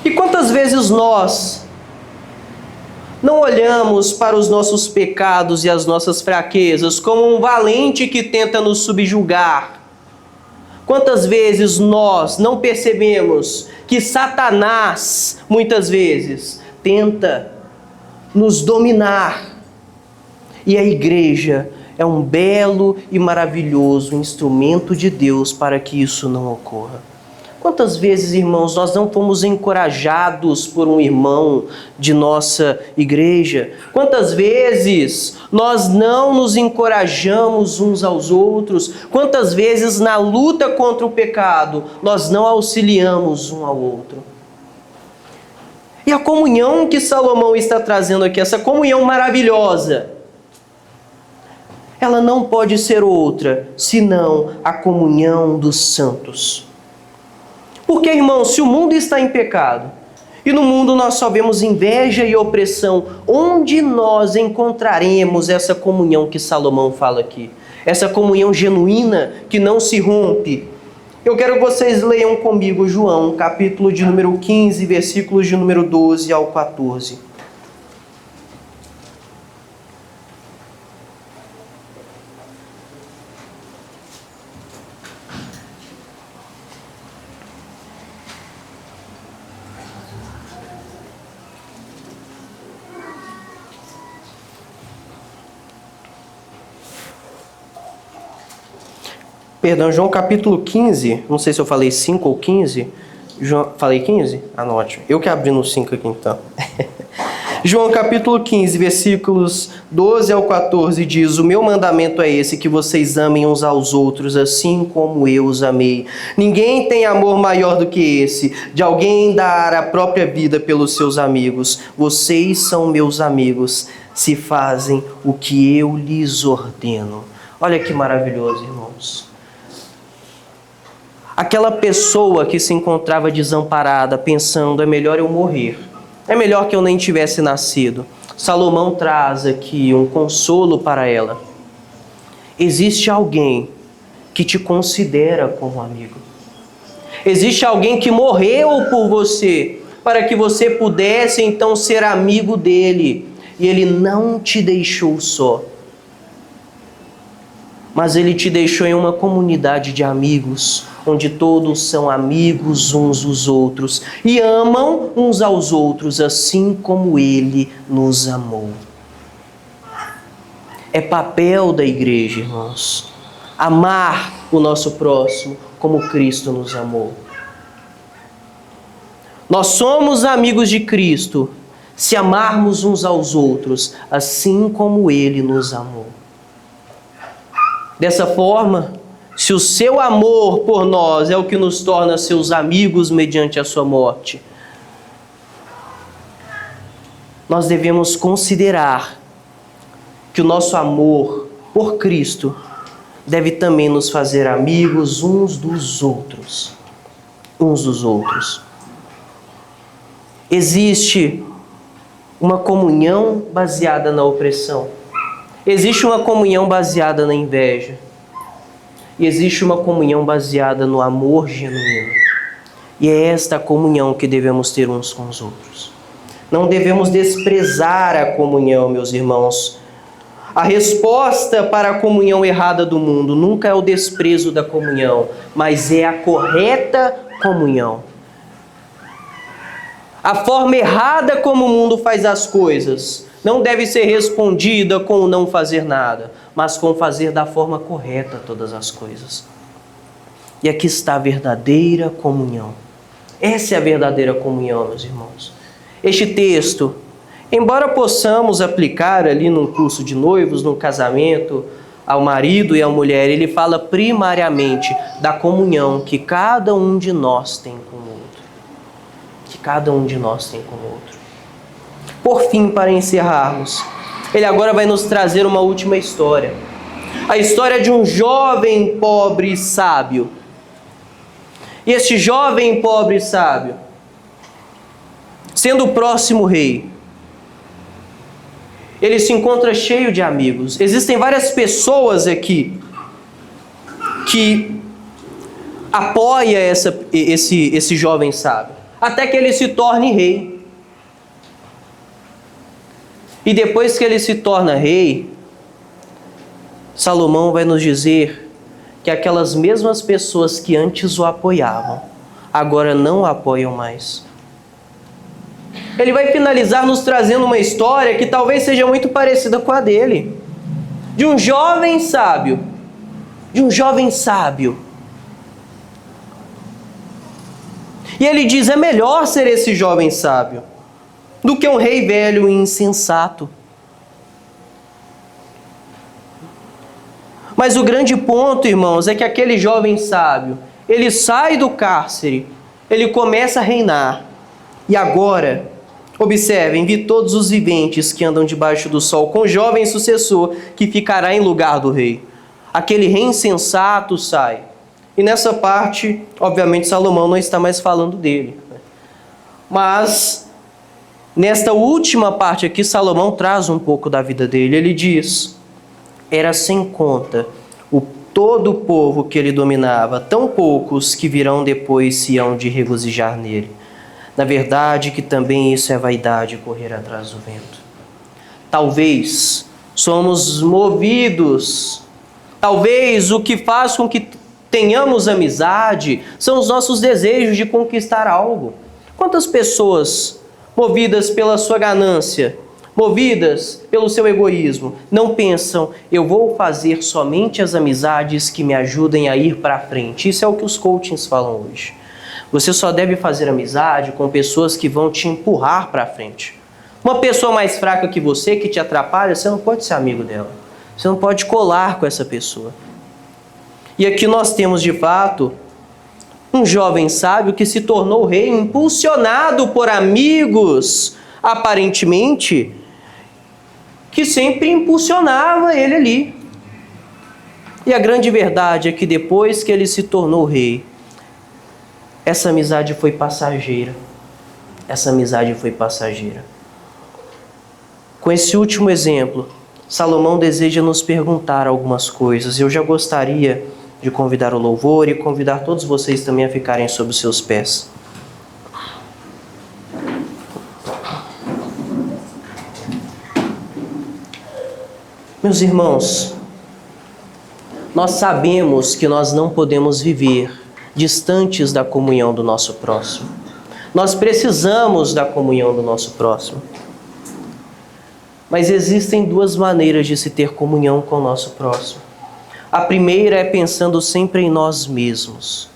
Speaker 1: E quantas vezes nós não olhamos para os nossos pecados e as nossas fraquezas como um valente que tenta nos subjugar? Quantas vezes nós não percebemos que Satanás, muitas vezes, tenta nos dominar? E a igreja é um belo e maravilhoso instrumento de Deus para que isso não ocorra. Quantas vezes, irmãos, nós não fomos encorajados por um irmão de nossa igreja? Quantas vezes nós não nos encorajamos uns aos outros? Quantas vezes na luta contra o pecado nós não auxiliamos um ao outro? E a comunhão que Salomão está trazendo aqui, essa comunhão maravilhosa, ela não pode ser outra senão a comunhão dos santos. Porque, irmãos, se o mundo está em pecado, e no mundo nós só vemos inveja e opressão, onde nós encontraremos essa comunhão que Salomão fala aqui? Essa comunhão genuína que não se rompe. Eu quero que vocês leiam comigo João, capítulo de número 15, versículos de número 12 ao 14. Perdão, João capítulo 15, não sei se eu falei 5 ou 15. Falei 15? Anote. Eu que abri no 5 aqui então. João capítulo 15, versículos 12 ao 14 diz: o meu mandamento é esse, que vocês amem uns aos outros, assim como eu os amei. Ninguém tem amor maior do que esse, de alguém dar a própria vida pelos seus amigos. Vocês são meus amigos, se fazem o que eu lhes ordeno. Olha que maravilhoso, irmãos. Aquela pessoa que se encontrava desamparada, pensando, é melhor eu morrer, é melhor que eu nem tivesse nascido. Salomão traz aqui um consolo para ela. Existe alguém que te considera como amigo. Existe alguém que morreu por você, para que você pudesse então ser amigo dele. E ele não te deixou só, mas ele te deixou em uma comunidade de amigos, onde todos são amigos uns dos outros e amam uns aos outros, assim como ele nos amou. É papel da igreja, irmãos, amar o nosso próximo como Cristo nos amou. Nós somos amigos de Cristo se amarmos uns aos outros, assim como ele nos amou. Dessa forma, se o seu amor por nós é o que nos torna seus amigos mediante a sua morte, nós devemos considerar que o nosso amor por Cristo deve também nos fazer amigos uns dos outros. Uns dos outros. Existe uma comunhão baseada na opressão. Existe uma comunhão baseada na inveja. E existe uma comunhão baseada no amor genuíno. E é esta comunhão que devemos ter uns com os outros. Não devemos desprezar a comunhão, meus irmãos. A resposta para a comunhão errada do mundo nunca é o desprezo da comunhão, mas é a correta comunhão. A forma errada como o mundo faz as coisas não deve ser respondida com o não fazer nada, mas com fazer da forma correta todas as coisas. E aqui está a verdadeira comunhão. Essa é a verdadeira comunhão, meus irmãos. Este texto, embora possamos aplicar ali num curso de noivos, num casamento, ao marido e à mulher, ele fala primariamente da comunhão que cada um de nós tem com o outro. Que cada um de nós tem com o outro. Por fim, para encerrarmos, ele agora vai nos trazer uma última história. A história de um jovem pobre sábio. E este jovem pobre sábio, sendo o próximo rei, ele se encontra cheio de amigos. Existem várias pessoas aqui que apoiam esse jovem sábio, até que ele se torne rei. E depois que ele se torna rei, Salomão vai nos dizer que aquelas mesmas pessoas que antes o apoiavam, agora não o apoiam mais. Ele vai finalizar nos trazendo uma história que talvez seja muito parecida com a dele. De um jovem sábio. De um jovem sábio. E ele diz, é melhor ser esse jovem sábio do que um rei velho e insensato. Mas o grande ponto, irmãos, é que aquele jovem sábio, ele sai do cárcere, ele começa a reinar. E agora, observem, vi todos os viventes que andam debaixo do sol, com o jovem sucessor que ficará em lugar do rei. Aquele rei insensato sai. E nessa parte, obviamente, Salomão não está mais falando dele. Mas, nesta última parte aqui, Salomão traz um pouco da vida dele. Ele diz, era sem conta todo o povo que ele dominava, tão poucos que virão depois se hão de regozijar nele. Na verdade que também isso é vaidade, correr atrás do vento. Talvez somos movidos, talvez o que faz com que tenhamos amizade são os nossos desejos de conquistar algo. Quantas pessoas movidas pela sua ganância, movidas pelo seu egoísmo, não pensam, eu vou fazer somente as amizades que me ajudem a ir para frente. Isso é o que os coachings falam hoje. Você só deve fazer amizade com pessoas que vão te empurrar para frente. Uma pessoa mais fraca que você, que te atrapalha, você não pode ser amigo dela. Você não pode colar com essa pessoa. E aqui nós temos, de fato, um jovem sábio que se tornou rei, impulsionado por amigos, aparentemente, que sempre impulsionava ele ali. E a grande verdade é que depois que ele se tornou rei, essa amizade foi passageira. Essa amizade foi passageira. Com esse último exemplo, Salomão deseja nos perguntar algumas coisas. Eu já gostaria de convidar o louvor e convidar todos vocês também a ficarem sob os seus pés. Meus irmãos, nós sabemos que nós não podemos viver distantes da comunhão do nosso próximo. Nós precisamos da comunhão do nosso próximo. Mas existem duas maneiras de se ter comunhão com o nosso próximo. A primeira é pensando sempre em nós mesmos.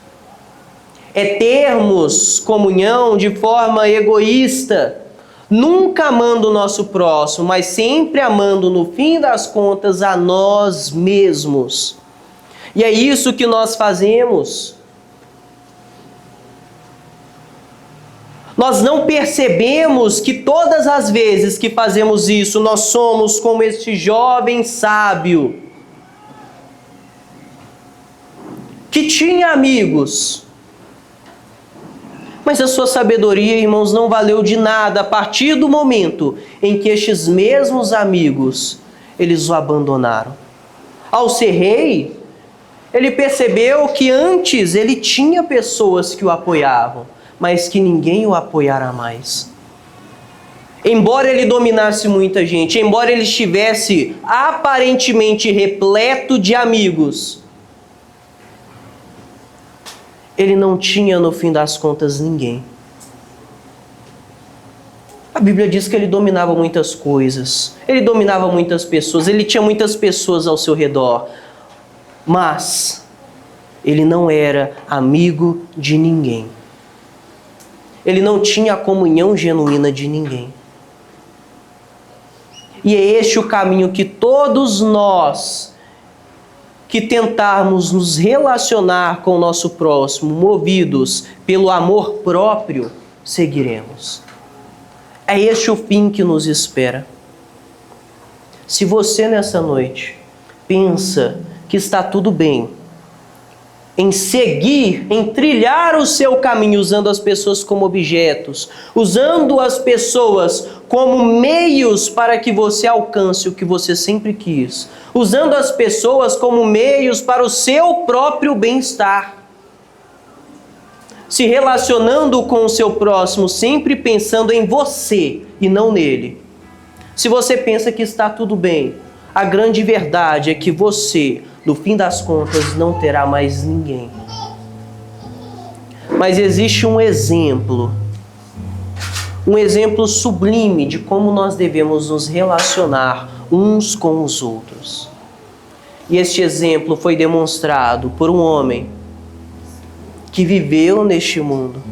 Speaker 1: É termos comunhão de forma egoísta, nunca amando o nosso próximo, mas sempre amando, no fim das contas, a nós mesmos. E é isso que nós fazemos. Nós não percebemos que todas as vezes que fazemos isso, nós somos como este jovem sábio, que tinha amigos, mas a sua sabedoria, irmãos, não valeu de nada a partir do momento em que estes mesmos amigos, eles o abandonaram. Ao ser rei, ele percebeu que antes ele tinha pessoas que o apoiavam, mas que ninguém o apoiara mais. Embora ele dominasse muita gente, embora ele estivesse aparentemente repleto de amigos, ele não tinha, no fim das contas, ninguém. A Bíblia diz que ele dominava muitas coisas, ele dominava muitas pessoas, ele tinha muitas pessoas ao seu redor, mas ele não era amigo de ninguém. Ele não tinha a comunhão genuína de ninguém. E é este o caminho que todos nós que tentarmos nos relacionar com o nosso próximo, movidos pelo amor próprio, seguiremos. É este o fim que nos espera. Se você nessa noite pensa que está tudo bem em seguir, em trilhar o seu caminho usando as pessoas como objetos, usando as pessoas como meios para que você alcance o que você sempre quis, usando as pessoas como meios para o seu próprio bem-estar, se relacionando com o seu próximo, sempre pensando em você e não nele. Se você pensa que está tudo bem, a grande verdade é que você, no fim das contas, não terá mais ninguém. Mas existe um exemplo sublime de como nós devemos nos relacionar uns com os outros. E este exemplo foi demonstrado por um homem que viveu neste mundo.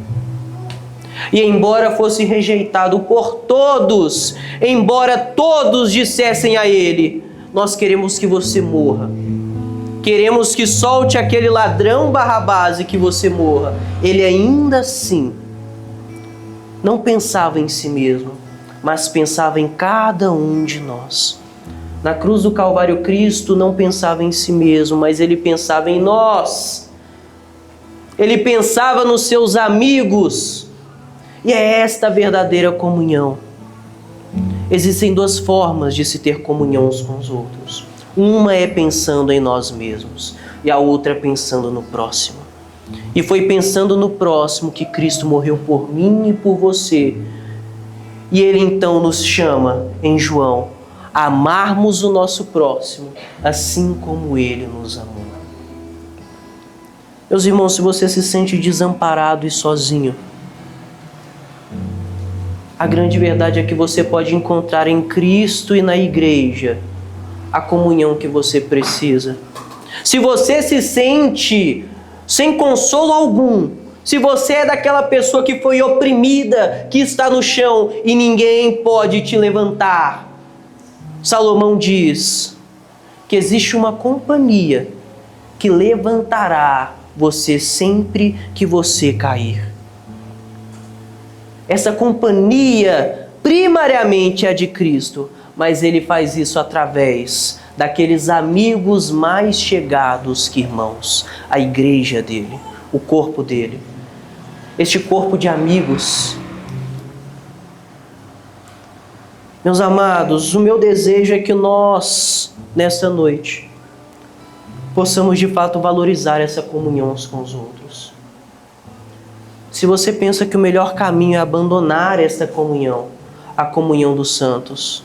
Speaker 1: E embora fosse rejeitado por todos, embora todos dissessem a ele: nós queremos que você morra, queremos que solte aquele ladrão Barrabás e que você morra, ele ainda assim não pensava em si mesmo, mas pensava em cada um de nós. Na cruz do Calvário, Cristo não pensava em si mesmo, mas ele pensava em nós. Ele pensava nos seus amigos. E é esta a verdadeira comunhão. Existem duas formas de se ter comunhão uns com os outros. Uma é pensando em nós mesmos e a outra é pensando no próximo. E foi pensando no próximo que Cristo morreu por mim e por você. E Ele então nos chama, em João, a amarmos o nosso próximo, assim como Ele nos amou. Meus irmãos, se você se sente desamparado e sozinho, a grande verdade é que você pode encontrar em Cristo e na igreja a comunhão que você precisa. Se você se sente sem consolo algum, se você é daquela pessoa que foi oprimida, que está no chão e ninguém pode te levantar, Salomão diz que existe uma companhia que levantará você sempre que você cair. Essa companhia primariamente é de Cristo, mas Ele faz isso através daqueles amigos mais chegados que irmãos, a igreja dele, o corpo dele. Este corpo de amigos. Meus amados, o meu desejo é que nós, nessa noite, possamos de fato valorizar essa comunhão uns com os outros. Se você pensa que o melhor caminho é abandonar esta comunhão, a comunhão dos santos,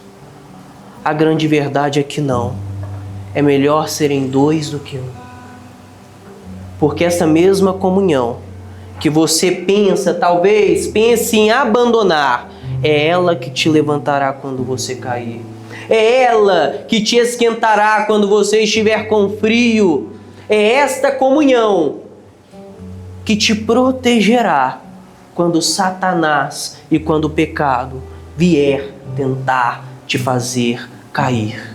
Speaker 1: a grande verdade é que não. É melhor serem dois do que um. Porque essa mesma comunhão que você pensa, talvez pense em abandonar, é ela que te levantará quando você cair. É ela que te esquentará quando você estiver com frio. É esta comunhão que te protegerá quando Satanás e quando o pecado vier tentar te fazer cair.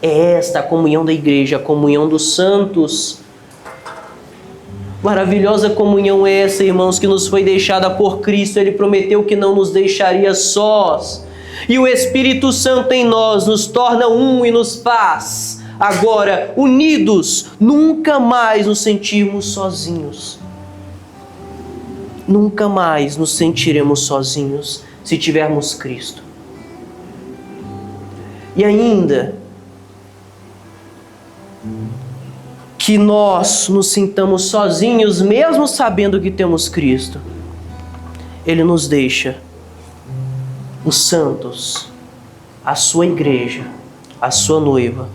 Speaker 1: É esta a comunhão da igreja, a comunhão dos santos. Maravilhosa comunhão é essa, irmãos, que nos foi deixada por Cristo. Ele prometeu que não nos deixaria sós. E o Espírito Santo em nós nos torna um e nos faz, agora, unidos, nunca mais nos sentirmos sozinhos. Nunca mais nos sentiremos sozinhos se tivermos Cristo. E ainda que nós nos sintamos sozinhos, mesmo sabendo que temos Cristo, Ele nos deixa os santos, a sua igreja, a sua noiva,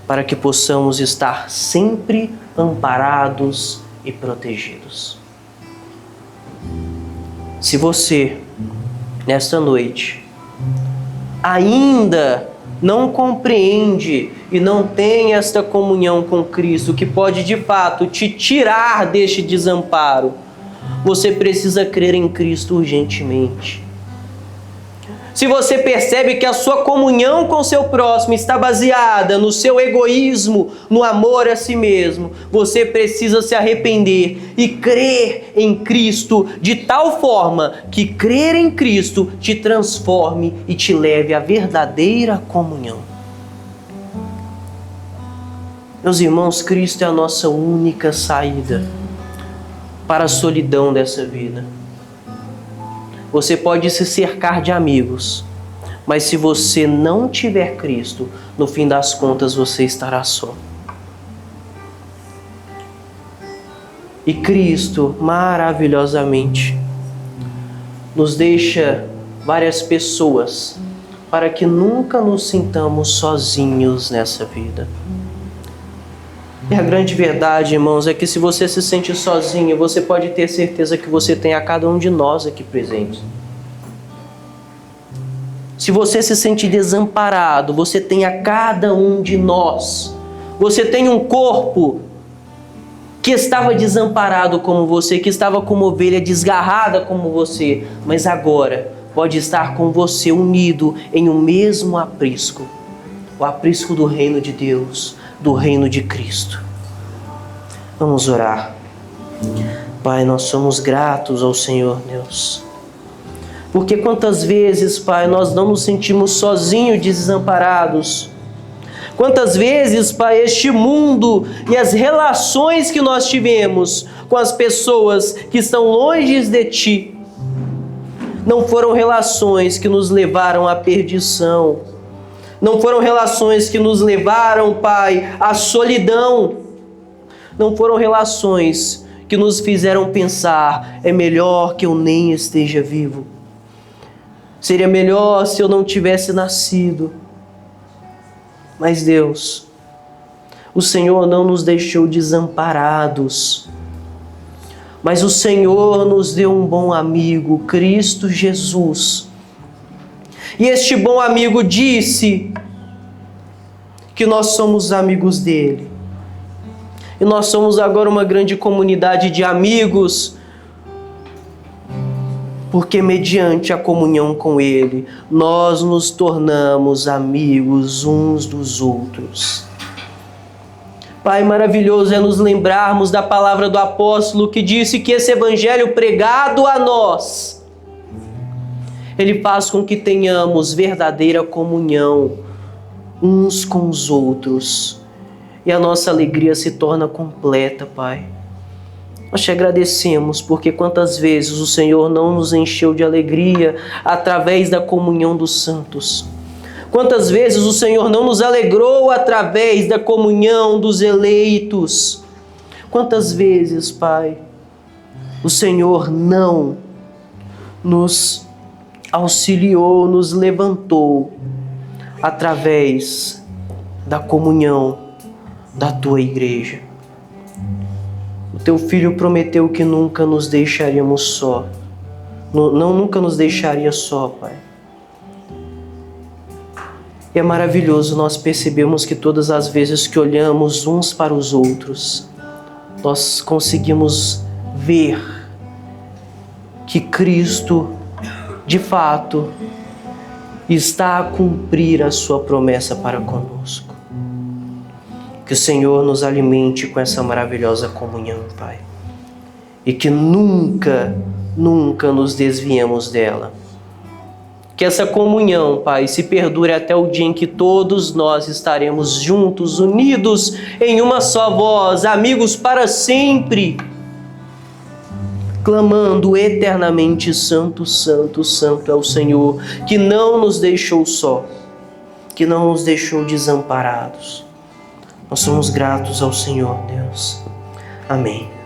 Speaker 1: para que possamos estar sempre amparados e protegidos. Se você, nesta noite, ainda não compreende e não tem esta comunhão com Cristo, que pode de fato te tirar deste desamparo, você precisa crer em Cristo urgentemente. Se você percebe que a sua comunhão com seu próximo está baseada no seu egoísmo, no amor a si mesmo, você precisa se arrepender e crer em Cristo de tal forma que crer em Cristo te transforme e te leve à verdadeira comunhão. Meus irmãos, Cristo é a nossa única saída para a solidão dessa vida. Você pode se cercar de amigos, mas se você não tiver Cristo, no fim das contas você estará só. E Cristo, maravilhosamente, nos deixa várias pessoas para que nunca nos sintamos sozinhos nessa vida. E a grande verdade, irmãos, é que se você se sente sozinho, você pode ter certeza que você tem a cada um de nós aqui presentes. Se você se sente desamparado, você tem a cada um de nós. Você tem um corpo que estava desamparado como você, que estava como ovelha desgarrada como você, mas agora pode estar com você unido em um mesmo aprisco. O aprisco do reino de Deus, do reino de Cristo. Vamos orar. Pai, nós somos gratos ao Senhor Deus, porque quantas vezes, Pai, nós não nos sentimos sozinhos, desamparados. Quantas vezes, Pai, este mundo e as relações que nós tivemos com as pessoas que estão longe de Ti não foram relações que nos levaram à perdição. Não foram relações que nos levaram, Pai, à solidão. Não foram relações que nos fizeram pensar, é melhor que eu nem esteja vivo. Seria melhor se eu não tivesse nascido. Mas Deus, o Senhor não nos deixou desamparados. Mas o Senhor nos deu um bom amigo, Cristo Jesus. E este bom amigo disse que nós somos amigos dele. E nós somos agora uma grande comunidade de amigos, porque mediante a comunhão com ele, nós nos tornamos amigos uns dos outros. Pai, maravilhoso é nos lembrarmos da palavra do apóstolo que disse que esse evangelho pregado a nós, ele faz com que tenhamos verdadeira comunhão uns com os outros. E a nossa alegria se torna completa, Pai. Nós te agradecemos porque quantas vezes o Senhor não nos encheu de alegria através da comunhão dos santos. Quantas vezes o Senhor não nos alegrou através da comunhão dos eleitos. Quantas vezes, Pai, o Senhor não nos auxiliou, nos levantou através da comunhão da Tua igreja. O Teu Filho prometeu que nunca nos deixaríamos só. Nunca nos deixaria só, Pai. E é maravilhoso nós percebemos que todas as vezes que olhamos uns para os outros, nós conseguimos ver que Cristo, de fato, está a cumprir a sua promessa para conosco. Que o Senhor nos alimente com essa maravilhosa comunhão, Pai. e que nunca nos desviemos dela. Que essa comunhão, Pai, se perdure até o dia em que todos nós estaremos juntos, unidos em uma só voz, amigos para sempre, clamando eternamente: Santo, Santo, Santo é o Senhor, que não nos deixou só, que não nos deixou desamparados. Nós somos gratos ao Senhor, Deus. Amém.